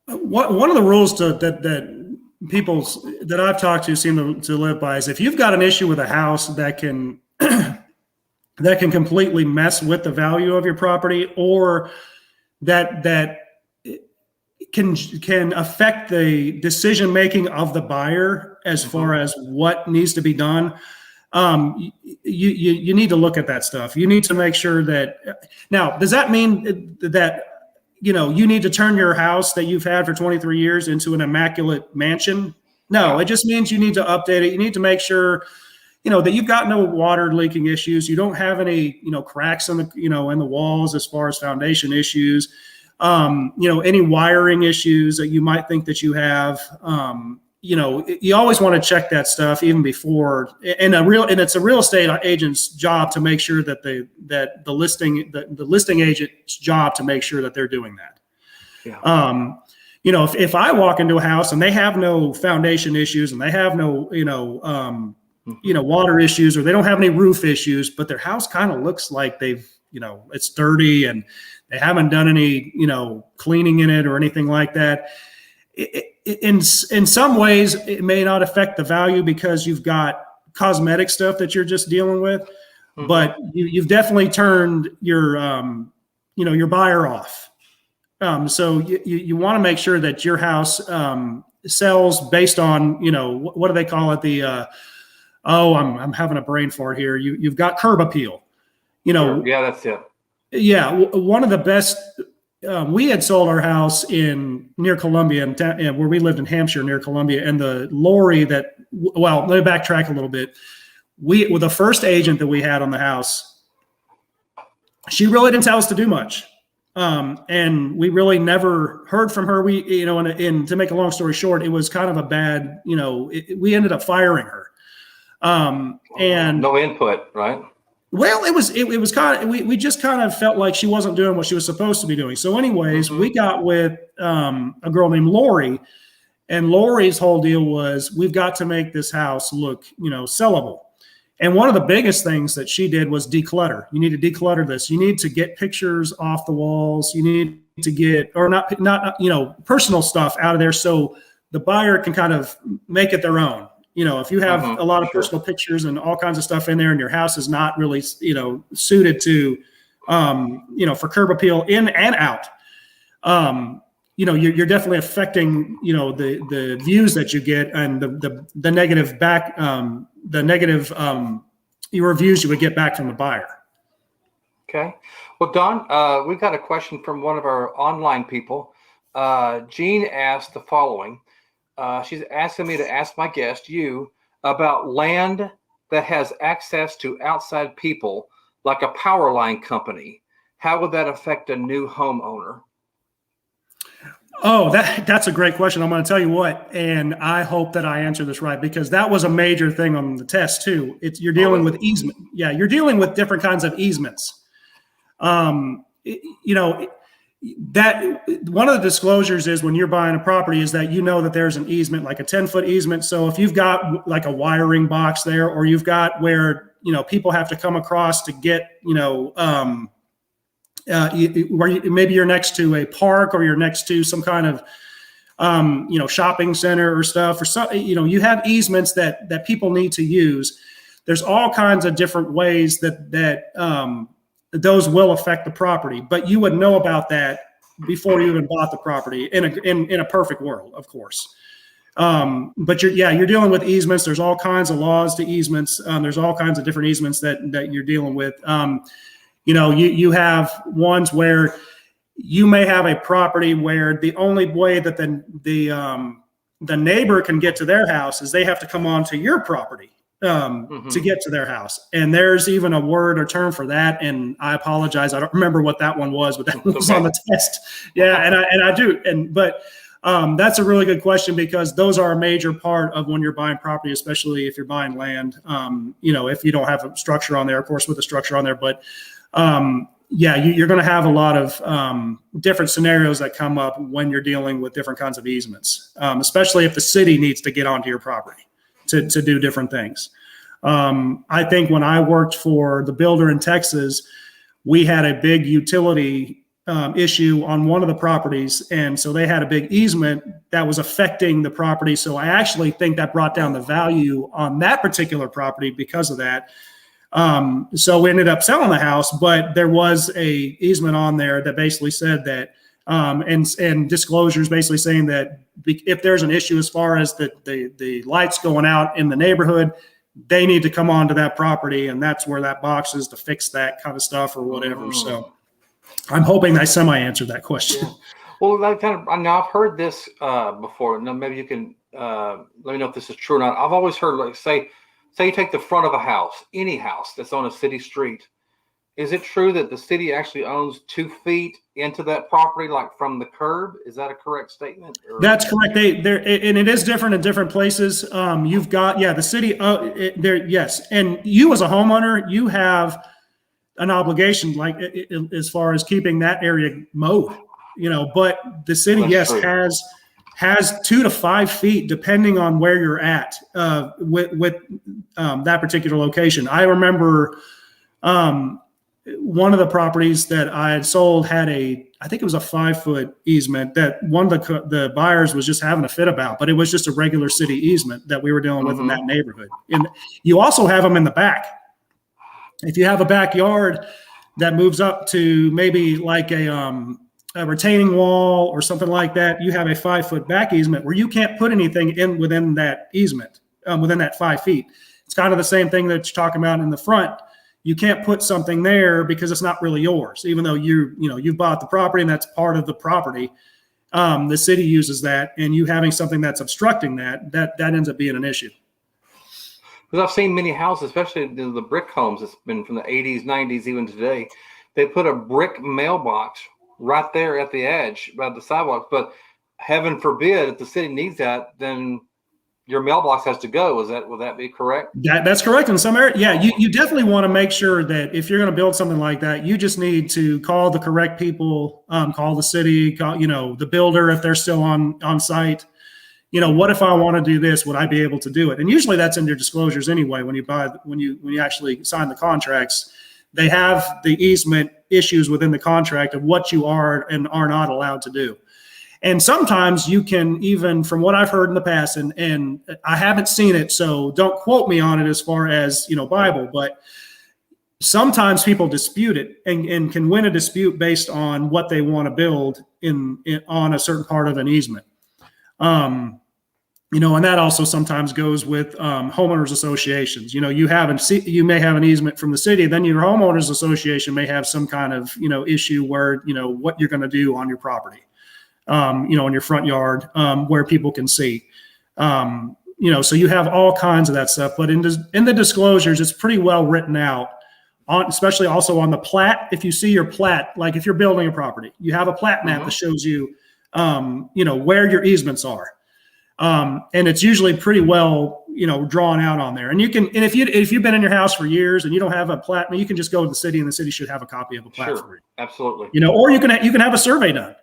One of the rules that people that I've talked to seem to live by is if you've got an issue with a house that can that can completely mess with the value of your property, or that can affect the decision making of the buyer as far as what needs to be done. You need to look at that stuff. You need to make sure that. Now, does that mean that you need to turn your house that you've had for 23 years into an immaculate mansion? No, it just means you need to update it. You need to make sure that you've got no water leaking issues. You don't have any cracks in the in the walls as far as foundation issues. Any wiring issues that you might think that you have. You always want to check that stuff even before, and it's a real estate agent's job to make sure that the listing agent's job to make sure that they're doing that. Yeah. If I walk into a house and they have no foundation issues and they have no water issues, or they don't have any roof issues, but their house kind of looks like it's dirty and they haven't done any cleaning in it or anything like that. In some ways, it may not affect the value because you've got cosmetic stuff that you're just dealing with, but you've definitely turned your your buyer off. So you want to make sure that your house sells based on what do they call it? I'm having a brain fart here. You've got curb appeal. Sure. Yeah, that's it. Yeah, one of the best. We had sold our house near Columbia, and where we lived in Hampshire near Columbia, and the lorry let me backtrack a little bit. With the first agent that we had on the house, she really didn't tell us to do much. And we really never heard from her. And to make a long story short, it was kind of a bad, we ended up firing her. And no input, right? Well, it was kind of, we just kind of felt like she wasn't doing what she was supposed to be doing. So anyways, we got with a girl named Lori, and Lori's whole deal was, we've got to make this house look, sellable. And one of the biggest things that she did was declutter. You need to declutter this. You need to get pictures off the walls. You need to get, or not personal stuff out of there, so the buyer can kind of make it their own. If you have a lot of personal pictures and all kinds of stuff in there, and your house is not really, suited to, for curb appeal in and out, you're definitely affecting, the views that you get and the negative back, reviews you would get back from the buyer. Okay. Well, Don, we've got a question from one of our online people. Jean asked the following. She's asking me to ask my guest, you, about land that has access to outside people, like a power line company. How would that affect a new homeowner? Oh, that's a great question. I'm going to tell you what, and I hope that I answer this right, because that was a major thing on the test too. You're dealing with easement. Yeah, you're dealing with different kinds of easements. That one of the disclosures is when you're buying a property is that that there's an easement, like a 10-foot easement. So if you've got like a wiring box there, or you've got where people have to come across to get maybe you're next to a park, or you're next to some kind of shopping center or stuff, or so, you have easements that people need to use. There's all kinds of different ways that those will affect the property, but you would know about that before you even bought the property in a perfect world, of course. But you're dealing with easements. There's all kinds of laws to easements. There's all kinds of different easements that you're dealing with. You have ones where you may have a property where the only way that the neighbor can get to their house is they have to come onto your property to get to their house. And there's even a word or term for that. And I apologize, I don't remember what that one was, but that was on the test. Yeah. And I do. But that's a really good question, because those are a major part of when you're buying property, especially if you're buying land, if you don't have a structure on there, of course, with a structure on there, but you're going to have a lot of different scenarios that come up when you're dealing with different kinds of easements, especially if the city needs to get onto your property to do different things. I think when I worked for the builder in Texas, we had a big utility issue on one of the properties. And so they had a big easement that was affecting the property. So I actually think that brought down the value on that particular property because of that. So we ended up selling the house, but there was a easement on there that basically said that, and disclosures basically saying that if there's an issue as far as the lights going out in the neighborhood, they need to come onto that property, and that's where that box is to fix that kind of stuff or whatever. So I'm hoping I semi-answered that question. Yeah. Well, that now I've heard this before. Now maybe you can let me know if this is true or not. I've always heard, like, say you take the front of a house, any house that's on a city street. Is it true that the city actually owns 2 feet into that property, like from the curb? Is that a correct statement? Or? That's correct. And it is different in different places. You've got, the city there. Yes. And you as a homeowner, you have an obligation, like as far as keeping that area mowed, but the city, That's yes, true. has 2 to 5 feet, depending on where you're at with that particular location. I remember one of the properties that I had sold had I think it was a 5-foot easement that one of the buyers was just having a fit about, but it was just a regular city easement that we were dealing with in that neighborhood. And you also have them in the back. If you have a backyard that moves up to maybe like a retaining wall or something like that, you have a 5-foot back easement where you can't put anything in within that easement, within that 5 feet. It's kind of the same thing that you're talking about in the front. You can't put something there because it's not really yours, even though you've bought the property and that's part of the property. The city uses that, and you having something that's obstructing that ends up being an issue. Because I've seen many houses, especially the brick homes that's been from the 80s, 90s, even today, they put a brick mailbox right there at the edge by the sidewalk. But heaven forbid, if the city needs that, then your mailbox has to go. Would that be correct? That's correct. In some areas, yeah, you definitely want to make sure that if you're going to build something like that, you just need to call the correct people, call the city, call, the builder if they're still on site. What if I want to do this? Would I be able to do it? And usually that's in your disclosures anyway. When you actually sign the contracts, they have the easement issues within the contract of what you are and are not allowed to do. And sometimes you can, even from what I've heard in the past, and I haven't seen it, so don't quote me on it as far as, Bible, but sometimes people dispute it and can win a dispute based on what they want to build on a certain part of an easement. And that also sometimes goes with homeowners associations. You may have an easement from the city, then your homeowners association may have some kind of, issue where, what you're going to do on your property. In your front yard, where people can see, so you have all kinds of that stuff, but in the disclosures, it's pretty well written out especially also on the plat. If you see your plat, like if you're building a property, you have a plat map that shows you, where your easements are. And it's usually pretty well, drawn out on there. And if you've been in your house for years and you don't have a plat, you can just go to the city and the city should have a copy of a plat for you. Absolutely. Or you can have a survey done.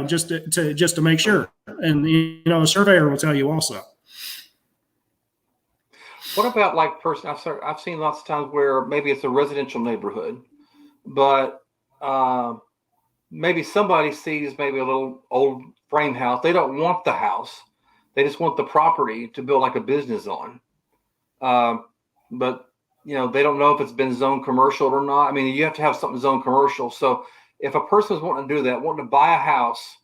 Just to make sure. And, a surveyor will tell you also. What about I've seen lots of times where maybe it's a residential neighborhood, but maybe somebody sees maybe a little old frame house. They don't want the house. They just want the property to build like a business on. But, they don't know if it's been zoned commercial or not. I mean, you have to have something zoned commercial. So if a person's wanting to do that, wanting to buy a house,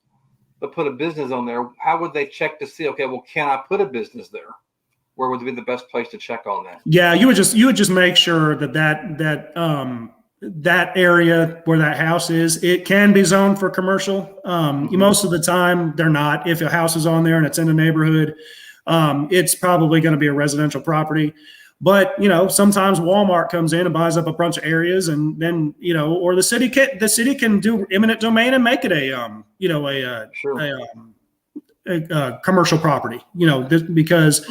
but put a business on there, how would they check to see, okay, well, can I put a business there? Where would be the best place to check on that? Yeah, you would just make sure that area where that house is, it can be zoned for commercial. Most of the time they're not. If a house is on there and it's in a neighborhood, it's probably going to be a residential property. But, sometimes Walmart comes in and buys up a bunch of areas, and then, or the city can do eminent domain and make it a commercial property, because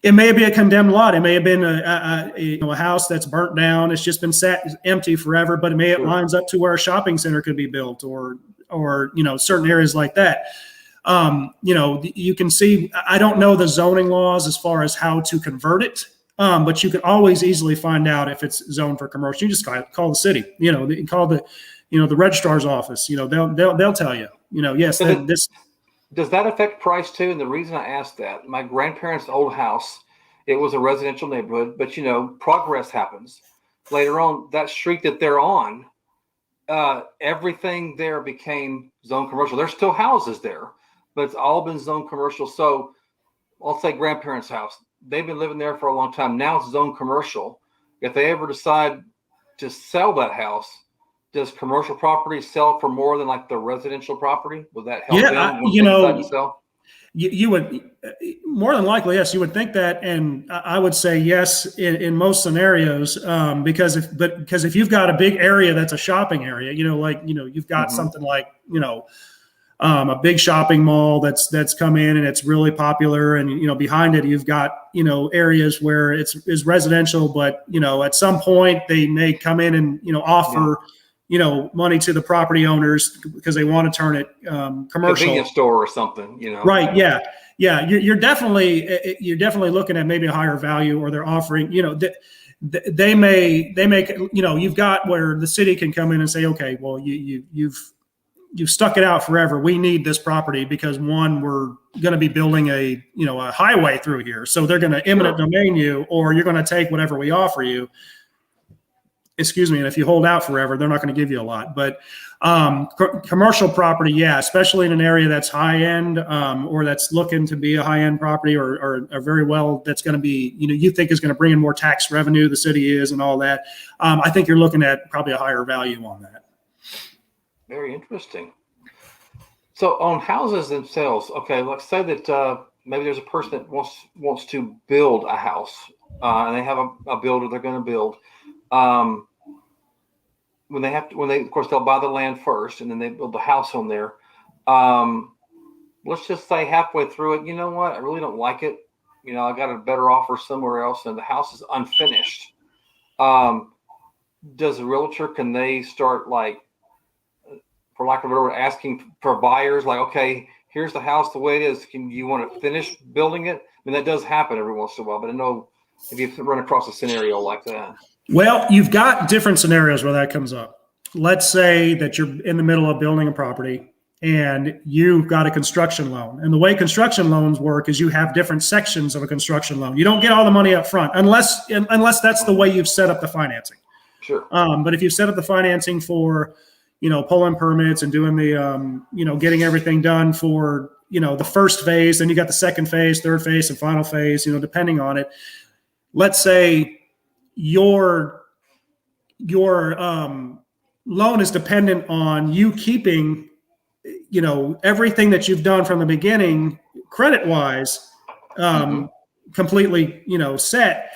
it may be a condemned lot. It may have been a house that's burnt down. It's just been sat empty forever, but it lines up to where a shopping center could be built or certain areas like that. You can see, I don't know the zoning laws as far as how to convert it. but you can always easily find out if it's zoned for commercial. You just call the city, call the registrar's office, they'll tell you, yes, this. Does that affect price too? And the reason I asked that, my grandparents' old house, it was a residential neighborhood, but progress happens. Later on, that street that they're on, everything there became zone commercial. There's still houses there, but it's all been zone commercial. So I'll say grandparents' house. They've been living there for a long time. Now it's zone commercial. If they ever decide to sell that house, does commercial property sell for more than like the residential property? Would that help them when they decide to sell? You would more than likely, yes, you would think that, and I would say yes in most scenarios, because if you've got a big area that's a shopping area, you've got something like a big shopping mall that's come in and it's really popular, and behind it you've got areas where it's residential, but at some point they may come in and offer. Money to the property owners because they want to turn it commercial. Convenience store or something, Right. Yeah. Yeah. You're definitely looking at maybe a higher value, or they're offering, they may, you've got where the city can come in and say, okay, well, you've stuck it out forever. We need this property because we're going to be building a highway through here. So they're going to eminent domain you, or you're going to take whatever we offer you. Excuse me. And if you hold out forever, they're not going to give you a lot. But commercial property, yeah, especially in an area that's high end, or that's looking to be a high end property, or very well, that's going to be, you think is going to bring in more tax revenue, the city is, and all that. I think you're looking at probably a higher value on that. Very interesting. So on houses themselves, okay, let's say that maybe there's a person that wants to build a house, and they have a builder they're going to build. When they of course they'll buy the land first and then they build the house on there. Let's just say halfway through it, you know what? I really don't like it. I got a better offer somewhere else and the house is unfinished. Does a realtor, can they start, like, for lack of a better word, asking for buyers like, okay, here's the house the way it is. You want to finish building it? I mean, that does happen every once in a while, but I know if you run across a scenario like that. Well, you've got different scenarios where that comes up. Let's say that you're in the middle of building a property and you've got a construction loan. And the way construction loans work is you have different sections of a construction loan. You don't get all the money up front unless that's the way you've set up the financing. Sure. But if you've set up the financing for, pulling permits and doing the, getting everything done for, the first phase, then you got the second phase, third phase, and final phase, depending on it. Let's say your loan is dependent on you keeping, everything that you've done from the beginning, credit wise, completely, set.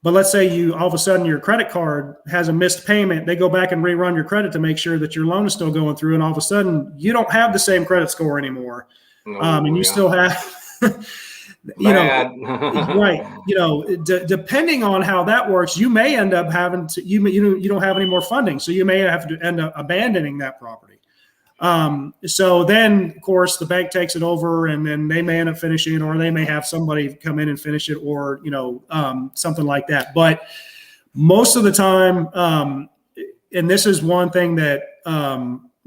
But let's say you, all of a sudden your credit card has a missed payment. They go back and rerun your credit to make sure that your loan is still going through. And all of a sudden you don't have the same credit score anymore. And you still have, right. Depending on how that works, you may end up having to, you don't have any more funding. So you may have to end up abandoning that property. So then of course the bank takes it over and then they may end up finishing it, or they may have somebody come in and finish it, or, something like that. But most of the time, and this is one thing that,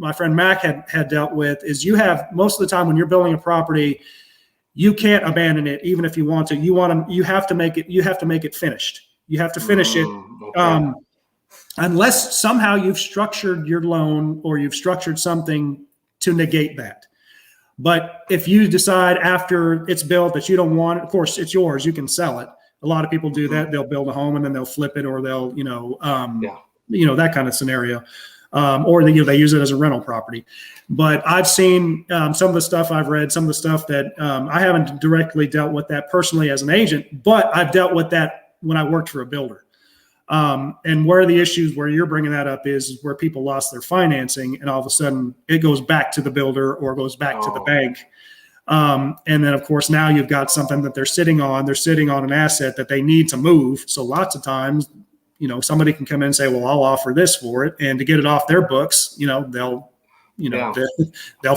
my friend Mac had dealt with, is you have most of the time when you're building a property, you can't abandon it even if you want to. You have to make it finished. You have to finish it. Okay. Unless somehow you've structured your loan or you've structured something to negate that. But if you decide after it's built that you don't want it, of course it's yours, you can sell it. A lot of people do that. They'll build a home and then they'll flip it, or they'll, that kind of scenario. Or they use it as a rental property. But I've seen some of the stuff I've read, some of the stuff that I haven't directly dealt with that personally as an agent, but I've dealt with that when I worked for a builder. And where the issues where you're bringing that up is where people lost their financing and all of a sudden it goes back to the builder or goes back to the bank. And then of course now you've got something that they're sitting on an asset that they need to move. So lots of times, somebody can come in and say, well, I'll offer this for it. And to get it off their books, they'll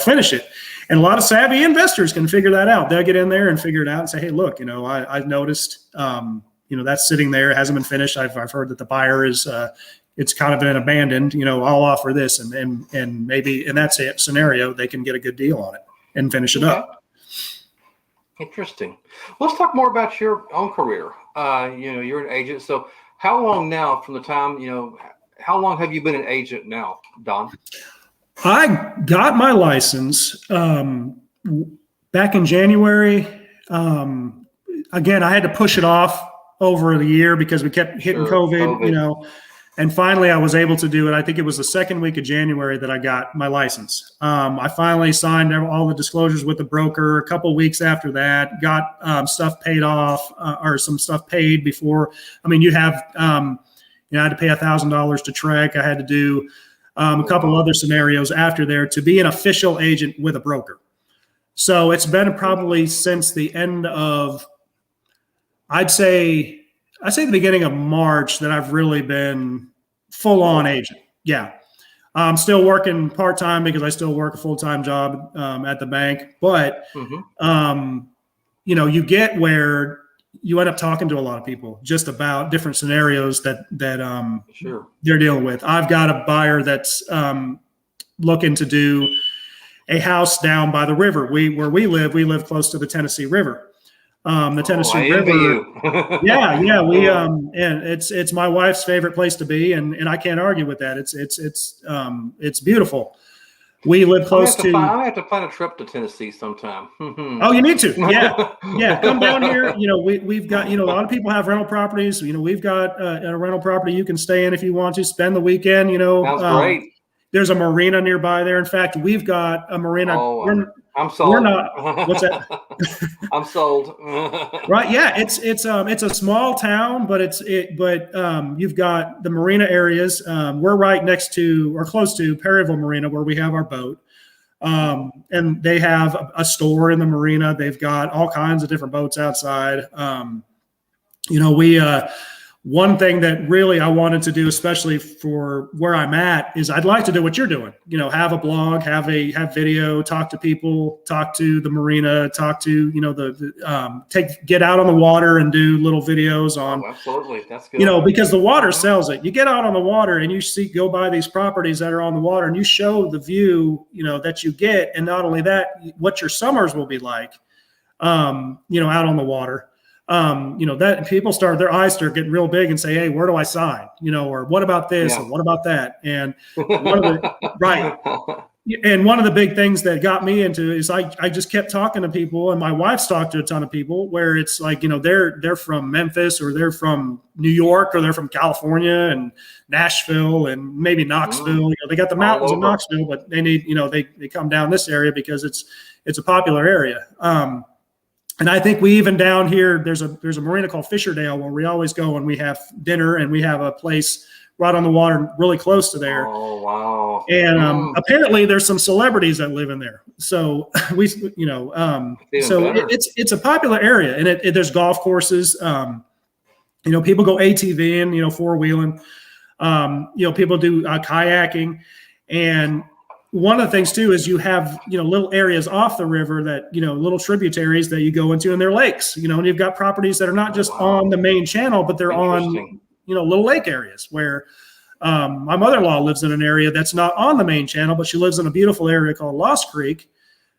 finish it. And a lot of savvy investors can figure that out. They'll get in there and figure it out and say, hey, look, I've noticed, that's sitting there. It hasn't been finished. I've heard that the buyer is it's kind of been abandoned. I'll offer this, and maybe in that scenario they can get a good deal on it and finish it up. Interesting. Let's talk more about your own career. You're an agent. So how long now from the time, how long have you been an agent now, Don? I got my license back in January. Again, I had to push it off over the year because we kept hitting COVID, and finally I was able to do it. I think it was the second week of January that I got my license. I finally signed all the disclosures with the broker. A couple weeks after that, got stuff paid off or some stuff paid before. I mean, I had to pay $1,000 to Trek. I had to do a couple other scenarios after there to be an official agent with a broker. So it's been probably since the end of, I'd say the beginning of March that I've really been full on agent. Yeah. I'm still working part-time because I still work a full-time job at the bank, but you get where you end up talking to a lot of people just about different scenarios that they're dealing with. I've got a buyer that's looking to do a house down by the river. Where we live close to the Tennessee River. The Tennessee River. Yeah. We and it's my wife's favorite place to be, and I can't argue with that. It's beautiful. We live close to. I have to plan a trip to Tennessee sometime. Oh, you need to. Yeah. Come down here. We've got, a lot of people have rental properties. We've got a rental property you can stay in if you want to spend the weekend. Sounds great. There's a marina nearby there. In fact, we've got a marina. I'm sold. We're not. What's that? I'm sold. Right. Yeah. It's a small town, but you've got the marina areas. We're right next to or close to Perryville Marina where we have our boat. And they have a store in the marina. They've got all kinds of different boats outside. One thing that really I wanted to do, especially for where I'm at, is I'd like to do what you're doing. Have a blog, have video, talk to people, talk to the marina, talk to get out on the water and do little videos on. Oh, absolutely, that's good. Because the water sells it. You get out on the water and you go by these properties that are on the water and you show the view, that you get, and not only that, what your summers will be like, out on the water. That people their eyes start getting real big and say, hey, where do I sign? Or what about this? Or what about that? And right. And one of the big things that got me into is I just kept talking to people, and my wife's talked to a ton of people where it's like, they're from Memphis or they're from New York or they're from California and Nashville and maybe Knoxville. They got the mountains of Knoxville, but they need, they come down this area because it's a popular area. And I think we even down here, there's a marina called Fisherdale where we always go and we have dinner, and we have a place right on the water really close to there. Oh, wow. And apparently there's some celebrities that live in there. So it's a popular area, and there's golf courses. People go ATVing, four-wheeling. People do kayaking. And one of the things too is you have, little areas off the river that, little tributaries that you go into, and they're lakes, and you've got properties that are not just on the main channel, but they're on, little lake areas where my mother-in-law lives in an area that's not on the main channel, but she lives in a beautiful area called Lost Creek,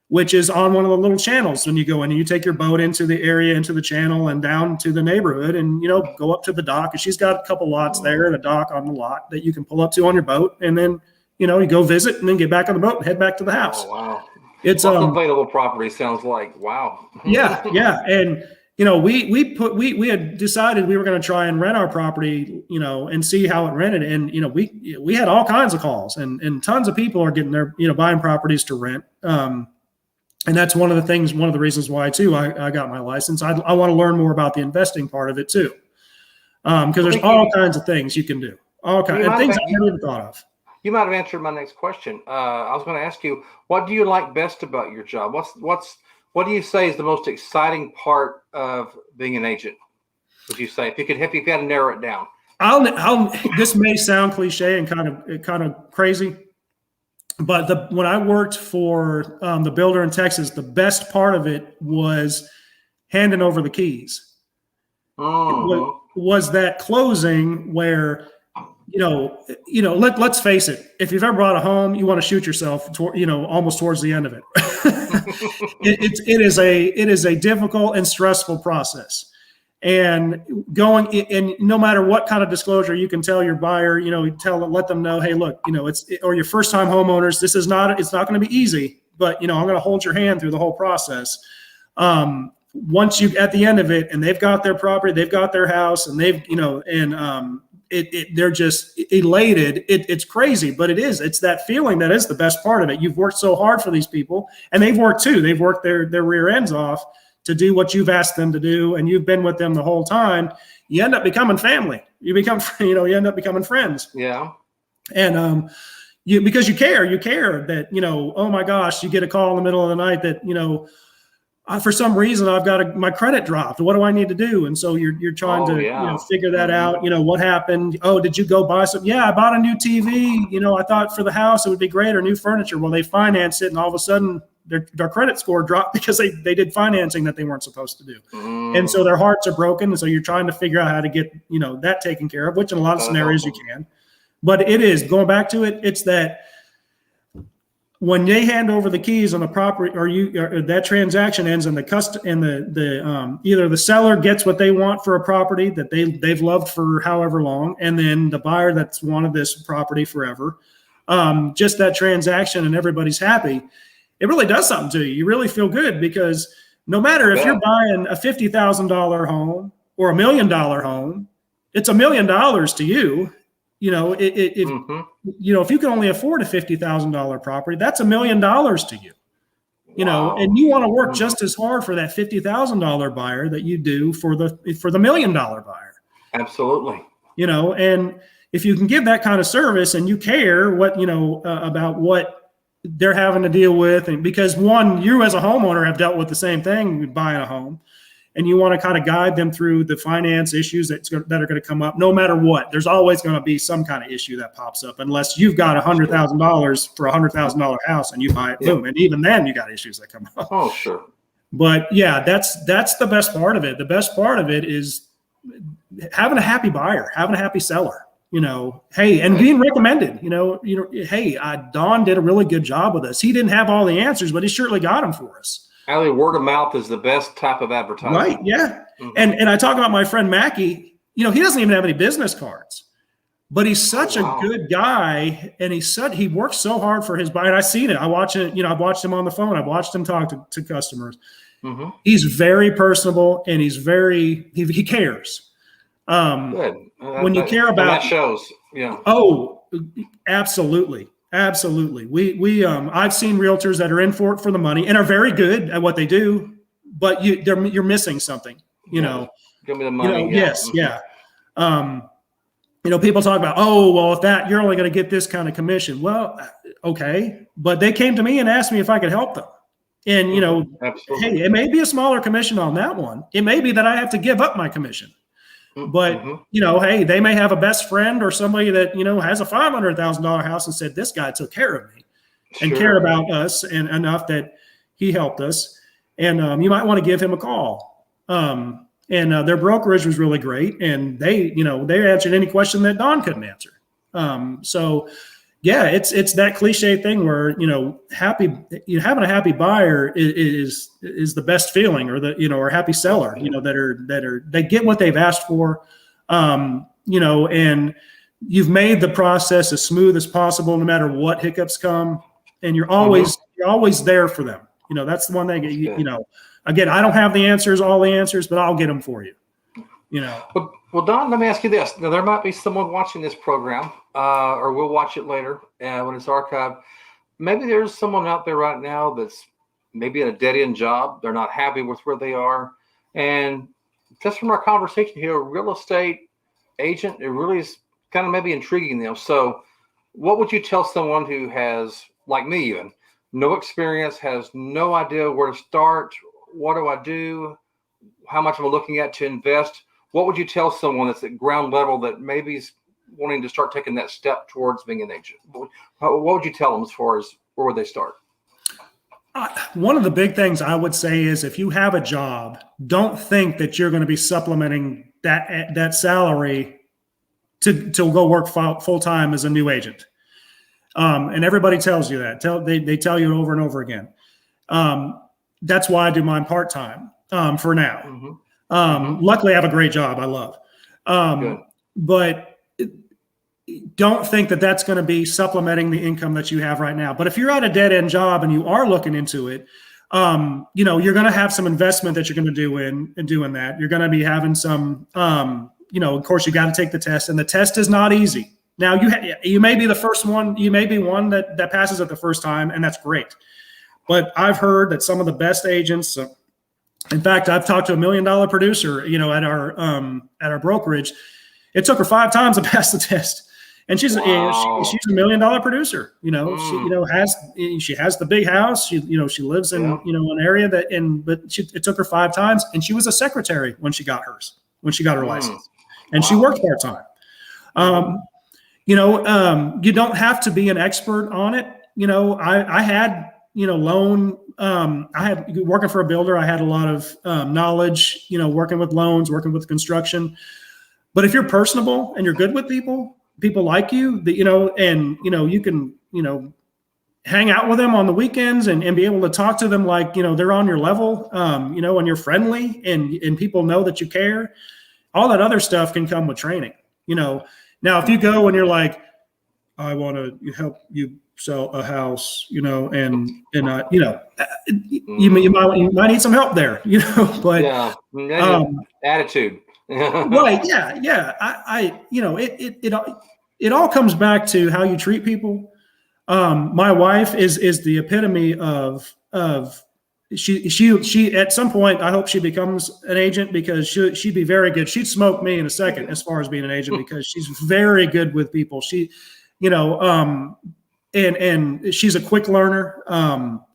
which is on one of the little channels. When you go in and you take your boat into the area, into the channel and down to the neighborhood, and, go up to the dock, and she's got a couple lots there and a dock on the lot that you can pull up to on your boat. And then, you go visit and then get back on the boat and head back to the house. Oh, wow. It's available property sounds like, wow. Yeah. And, we had decided we were going to try and rent our property, and see how it rented. And, we had all kinds of calls and tons of people are getting their, buying properties to rent. And that's one of the reasons why too, I got my license. I want to learn more about the investing part of it too. Cause there's all kinds of things you can do, all kinds of things I never even thought of. You might have answered my next question. I was going to ask you, what do you like best about your job? What do you say is the most exciting part of being an agent? Would you say if you had to narrow it down? This may sound cliche and kind of crazy, but when I worked for the builder in Texas, the best part of it was handing over the keys. was that closing where, let's face it, if you've ever bought a home, you want to shoot yourself, almost towards the end of it. It is a difficult and stressful process. And no matter what kind of disclosure you can tell your buyer, let them know, hey, look, or your first time homeowners, it's not going to be easy, but, I'm going to hold your hand through the whole process. Once you, at the end of it, and they've got their property, they've got their house, and they're just elated. It's crazy, but it's that feeling that is the best part of it. You've worked so hard for these people, and they've worked too. They've worked their rear ends off to do what you've asked them to do, and you've been with them the whole time. You end up becoming family. You end up becoming friends. Yeah. And because you care that, oh my gosh, you get a call in the middle of the night that, for some reason I've got my credit dropped. What do I need to do? And so you're trying to figure that out. What happened? Oh, did you go buy some? Yeah, I bought a new TV. I thought for the house it would be great, or new furniture. Well, they financed it, and all of a sudden their credit score dropped because they did financing that they weren't supposed to do. And so their hearts are broken. And so you're trying to figure out how to get that taken care of, which in a lot of scenarios you can. But it is going back to it. It's that when they hand over the keys on the property, or that transaction ends, and either the seller gets what they want for a property that they've loved for however long, and then the buyer that's wanted this property forever, just that transaction, and everybody's happy. It really does something to you. You really feel good, because no matter if you're buying a $50,000 home or $1 million home, it's $1 million to you. If you can only afford a $50,000 property, that's $1 million to you. And you want to work just as hard for that $50,000 buyer that you do for the $1 million buyer. Absolutely. And if you can give that kind of service, and you care about what they're having to deal with, and because you as a homeowner have dealt with the same thing with buying a home, and you want to kind of guide them through the finance issues that are going to come up. No matter what, there's always going to be some kind of issue that pops up, unless you've got $100,000 for a $100,000 house and you buy it, boom. And even then you got issues that come up. Oh, sure. But yeah, that's the best part of it. The best part of it is having a happy buyer, having a happy seller, hey, and being recommended, hey, Don did a really good job with us. He didn't have all the answers, but he surely got them for us. Ali, word of mouth is the best type of advertising. Right. Yeah. Mm-hmm. And I talk about my friend Mackie, he doesn't even have any business cards, but he's such a good guy. And he works so hard for his buyer. And I've seen it. I watch it. I've watched him on the phone. I've watched him talk to customers. Mm-hmm. He's very personable, and he cares. Good. When you care about, that shows. Yeah. Oh, absolutely. Absolutely. I've seen realtors that are in for it for the money and are very good at what they do, but you're missing something, Give me the money. Yes. Yeah. People talk about, if you're only going to get this kind of commission. Well, okay. But they came to me and asked me if I could help them. And, Absolutely. Hey, it may be a smaller commission on that one. It may be that I have to give up my commission. But, hey, they may have a best friend or somebody that, has a $500,000 house and said, this guy took care of me and cared about us and enough that he helped us. And you might want to give him a call. And their brokerage was really great. And they answered any question that Don couldn't answer. So, yeah, it's that cliche thing where, having a happy buyer is the best feeling, or or happy seller, they get what they've asked for, and you've made the process as smooth as possible, no matter what hiccups come, and you're always there for them. That's the one thing, again, I don't have all the answers, but I'll get them for you. Well, Don, let me ask you this. Now, there might be someone watching this program, or we'll watch it later when it's archived. Maybe there's someone out there right now that's maybe in a dead-end job. They're not happy with where they are. And just from our conversation here, a real estate agent, it really is kind of maybe intriguing them. So what would you tell someone who has, like me even, no experience, has no idea where to start? What do I do? How much am I looking at to invest? What would you tell someone that's at ground level that maybe is wanting to start taking that step towards being an agent? What would you tell them as far as where would they start? One of the big things I would say is if you have a job, don't think that you're going to be supplementing that salary to go work full time as a new agent. And everybody tells you that. They tell you over and over again. That's why I do mine part time for now. Luckily, I have a great job. I love. But don't think that that's going to be supplementing the income that you have right now. But if you're at a dead end job and you are looking into it, you're going to have some investment that you're going to do in doing that. You're going to be having some, of course, you got to take the test, and the test is not easy. Now you may be the first one, you may be one that passes it the first time, and that's great. But I've heard that some of the best agents, in fact, I've talked to $1 million producer, at our brokerage. It took her 5 times to pass the test. And she's she's $1 million producer. She has the big house. She lives in an area but it took her 5 times, and she was a secretary when she got her license, and she worked part time. You don't have to be an expert on it. I had working for a builder. I had a lot of knowledge. Working with loans, working with construction. But if you're personable and you're good with people like you, you can, hang out with them on the weekends and be able to talk to them like, they're on your level, and you're friendly and people know that you care. All that other stuff can come with training. Now, if you go and you're like, I want to help you sell a house, you might need some help there, but attitude. Right. Yeah. It all comes back to how you treat people. My wife is the epitome of she at some point, I hope she becomes an agent, because she'd be very good. She'd smoke me in a second as far as being an agent, because she's very good with people. She, and she's a quick learner.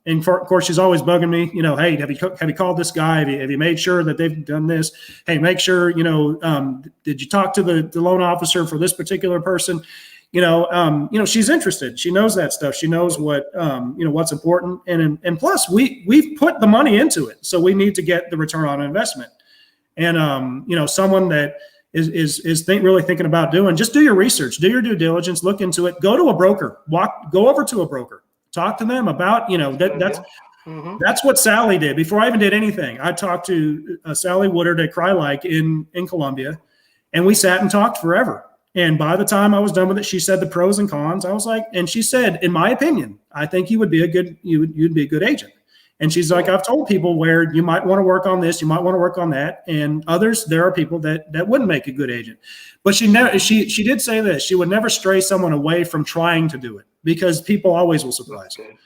And of course, she's always bugging me, hey, have you called this guy? Have you made sure that they've done this? Hey, make sure, did you talk to the loan officer for this particular person? She's interested. She knows that stuff. She knows what, what's important. And plus we've put the money into it. So we need to get the return on investment. And, someone that is really thinking about just do your research, do your due diligence, look into it, go to a broker, go over to a broker. Talk to them about, that's what Sally did. Before I even did anything, I talked to Sally Woodard at Crylike in Columbia, and we sat and talked forever. And by the time I was done with it, she said the pros and cons. I was like, and she said, in my opinion, I think you would be you'd be a good agent. And she's like, I've told people where you might want to work on this, you might want to work on that, and others, there are people that wouldn't make a good agent. But she did say this: she would never stray someone away from trying to do it, because people always will surprise you.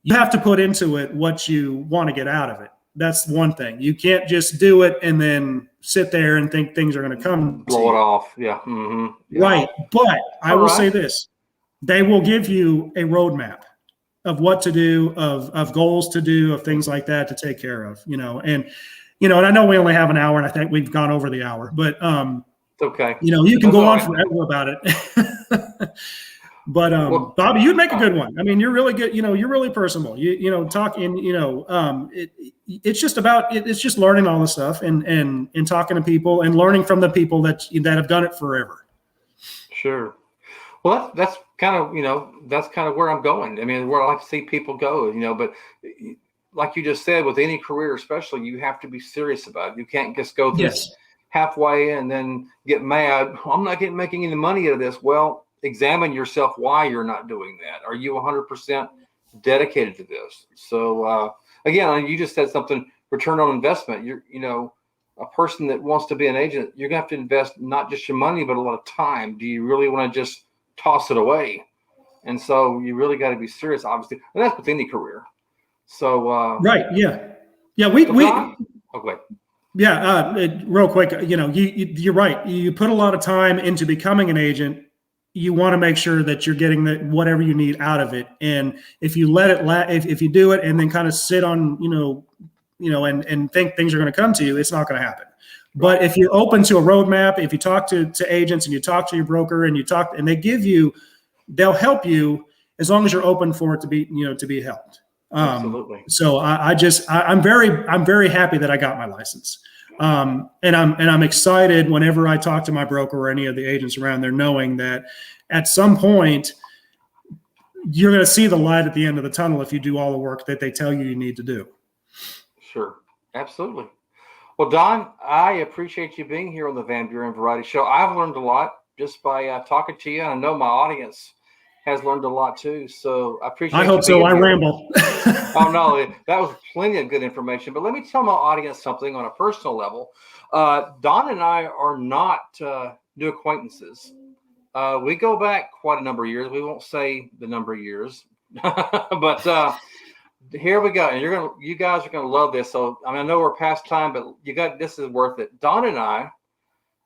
You have to put into it what you want to get out of it. That's one thing. You can't just do it and then sit there and think things are going to come. Blow it off. Yeah. Mm-hmm. Yeah. Right. But I will say this: they will give you a roadmap of what to do, of goals to do, of things like that to take care of, and I know we only have an hour, and I think we've gone over the hour, but it's okay. You can go on forever about it. But Bobby, you'd make a good one. I mean, you're really good. You're really personable. Talking. It's just learning all this stuff and talking to people and learning from the people that have done it forever. Sure. Well, that's kind of where I'm going. I mean, where I like to see people go. But like you just said, with any career, especially, you have to be serious about it. You can't just go this halfway and then get mad. I'm not making any money out of this. Well, examine yourself why you're not doing that. Are you 100% dedicated to this? So again, you just said something, return on investment. You're, a person that wants to be an agent, you're gonna have to invest not just your money, but a lot of time. Do you really want to just toss it away? And so you really got to be serious, obviously. And that's with any career. So right. Yeah. We okay. Yeah. Real quick, you're right. You put a lot of time into becoming an agent. You want to make sure that you're getting whatever you need out of it. And if you let it if you do it and then kind of sit on, and think things are going to come to you, it's not going to happen. But if you're open to a roadmap, if you talk to agents and you talk to your broker and they'll help you as long as you're open for it to be helped. Absolutely. So I'm very happy that I got my license. And I'm excited whenever I talk to my broker or any of the agents around there, knowing that at some point you're going to see the light at the end of the tunnel if you do all the work that they tell you need to do. Sure. Absolutely. Well, Don, I appreciate you being here on the Van Buren Variety Show. I've learned a lot just by talking to you. And I know my audience has learned a lot too. So I appreciate I hope so. I ramble. Oh, no, that was plenty of good information. But let me tell my audience something on a personal level. Don and I are not new acquaintances. We go back quite a number of years. We won't say the number of years, but here we go. And you guys are gonna love this. So I know we're past time, but this is worth it. Don and I,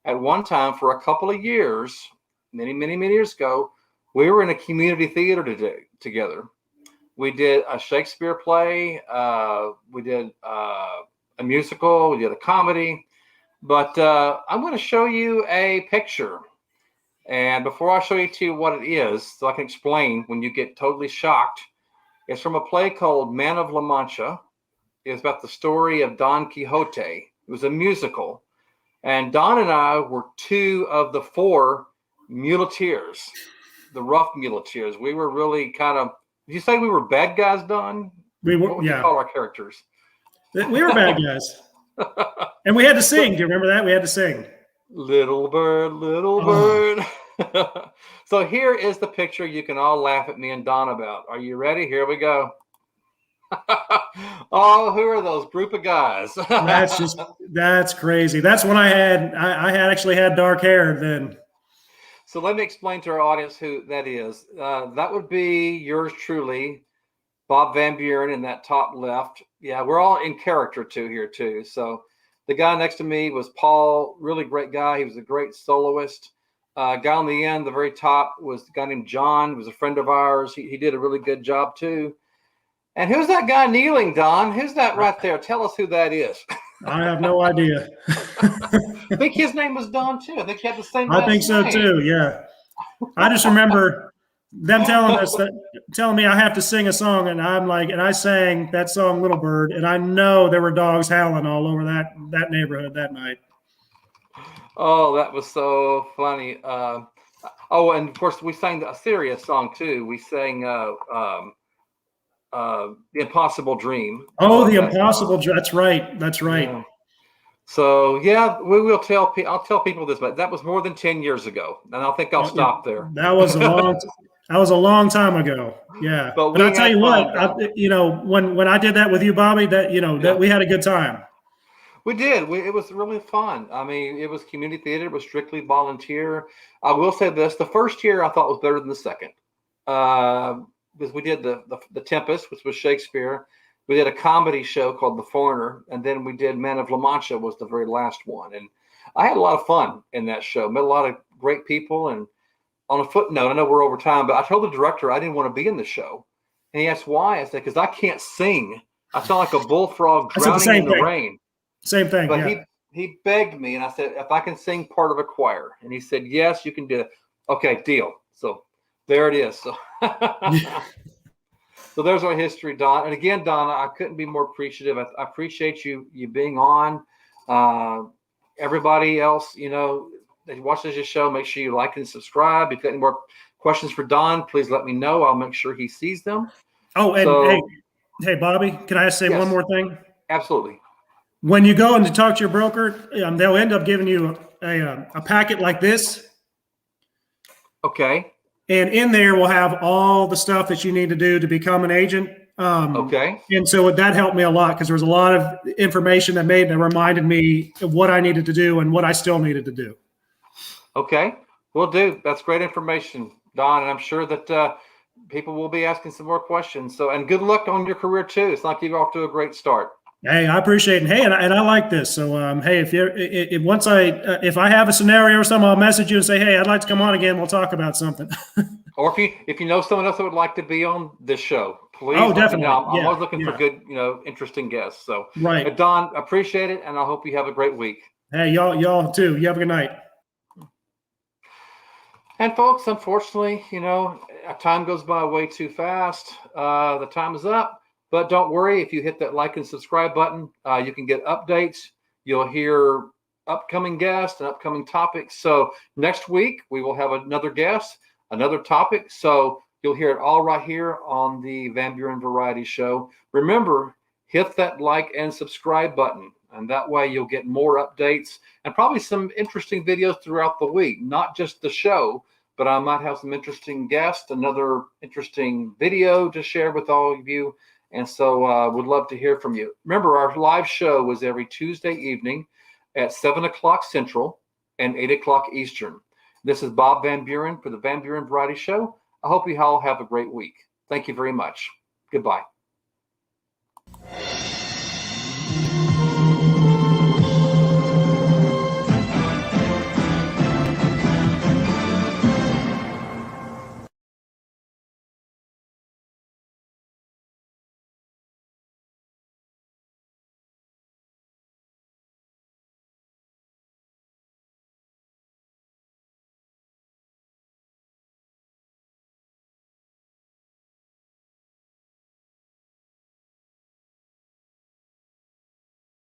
at one time for a couple of years, many years ago, we were in a community theater together. We did a Shakespeare play. We did a musical. We did a comedy. But I'm going to show you a picture. And before I show you to you what it is, so I can explain when you get totally shocked, it's from a play called Man of La Mancha. It's about the story of Don Quixote. It was a musical. And Don and I were two of the four muleteers, the rough muleteers. We were really kind of, did you say we were bad guys, Don? We were, what would you call our characters? We were bad guys. And we had to sing. Do you remember that? We had to sing. Little bird, little bird. So here is the picture you can all laugh at me and Don about. Are you ready? Here we go. Oh, who are those group of guys? That's crazy. That's when I actually had dark hair then. So let me explain to our audience who that is. That would be yours truly, Bob Van Buren in that top left. Yeah, we're all in character here too. So the guy next to me was Paul, really great guy. He was a great soloist. Guy on the end, the very top, was a guy named John. He was a friend of ours. He did a really good job too. And who's that guy kneeling, Don? Who's that right there? Tell us who that is. I have no idea. I think his name was Don too. I think he had the same last name. I think so too, yeah. I just remember them telling me I have to sing a song, and I sang that song Little Bird, and I know there were dogs howling all over that neighborhood that night. Oh, that was so funny. And of course we sang a serious song too. We sang The Impossible Dream. Oh, The Impossible Dream. That's right. Yeah. So yeah, I'll tell people this, but that was more than 10 years ago, and I think I'll stop there. That was a long time ago. Yeah, but I'll tell you what, when I did that with you, Bobby, that we had a good time. We did. It was really fun. I mean, it was community theater. It was strictly volunteer. I will say this: the first year I thought was better than the second, because we did the Tempest, which was Shakespeare. We did a comedy show called The Foreigner, and then we did Man of La Mancha was the very last one. And I had a lot of fun in that show. Met a lot of great people. And on a footnote, I know we're over time, but I told the director I didn't want to be in the show. And he asked why. I said, because I can't sing. I sound like a bullfrog drowning in the rain. Same thing. But he begged me, and I said, if I can sing part of a choir. And he said, yes, you can do it. Okay, deal. So there it is. So So there's our history, Don. And again, Don, I couldn't be more appreciative. I appreciate you being on. Everybody else, that watches this show, make sure you like and subscribe. If you've got any more questions for Don, please let me know. I'll make sure he sees them. Oh, and hey, Bobby, can I say one more thing? Absolutely. When you go and to talk to your broker, they'll end up giving you a packet like this. Okay. And in there, we'll have all the stuff that you need to do to become an agent. Okay. And so that helped me a lot because there was a lot of information that reminded me of what I needed to do and what I still needed to do. Okay. Will do. That's great information, Don. And I'm sure that people will be asking some more questions. So, and good luck on your career too. It's like you're off to a great start. Hey, I appreciate it. Hey, and I like this. So, hey, if I have a scenario or something, I'll message you and say, hey, I'd like to come on again. We'll talk about something. Or if you know someone else that would like to be on this show, please. Oh, definitely. I'm always looking for good, interesting guests. So, right. But Don, appreciate it, and I hope you have a great week. Hey, y'all too. You have a good night. And folks, unfortunately, time goes by way too fast. The time is up. But don't worry, if you hit that like and subscribe button, you can get updates. You'll hear upcoming guests and upcoming topics. So next week, we will have another guest, another topic. So you'll hear it all right here on the Van Buren Variety Show. Remember, hit that like and subscribe button. And that way you'll get more updates and probably some interesting videos throughout the week, not just the show, but I might have some interesting guests, another interesting video to share with all of you. And so would love to hear from you. Remember, our live show is every Tuesday evening at 7 o'clock Central and 8 o'clock Eastern. This is Bob Van Buren for the Van Buren Variety Show. I hope you all have a great week. Thank you very much. Goodbye.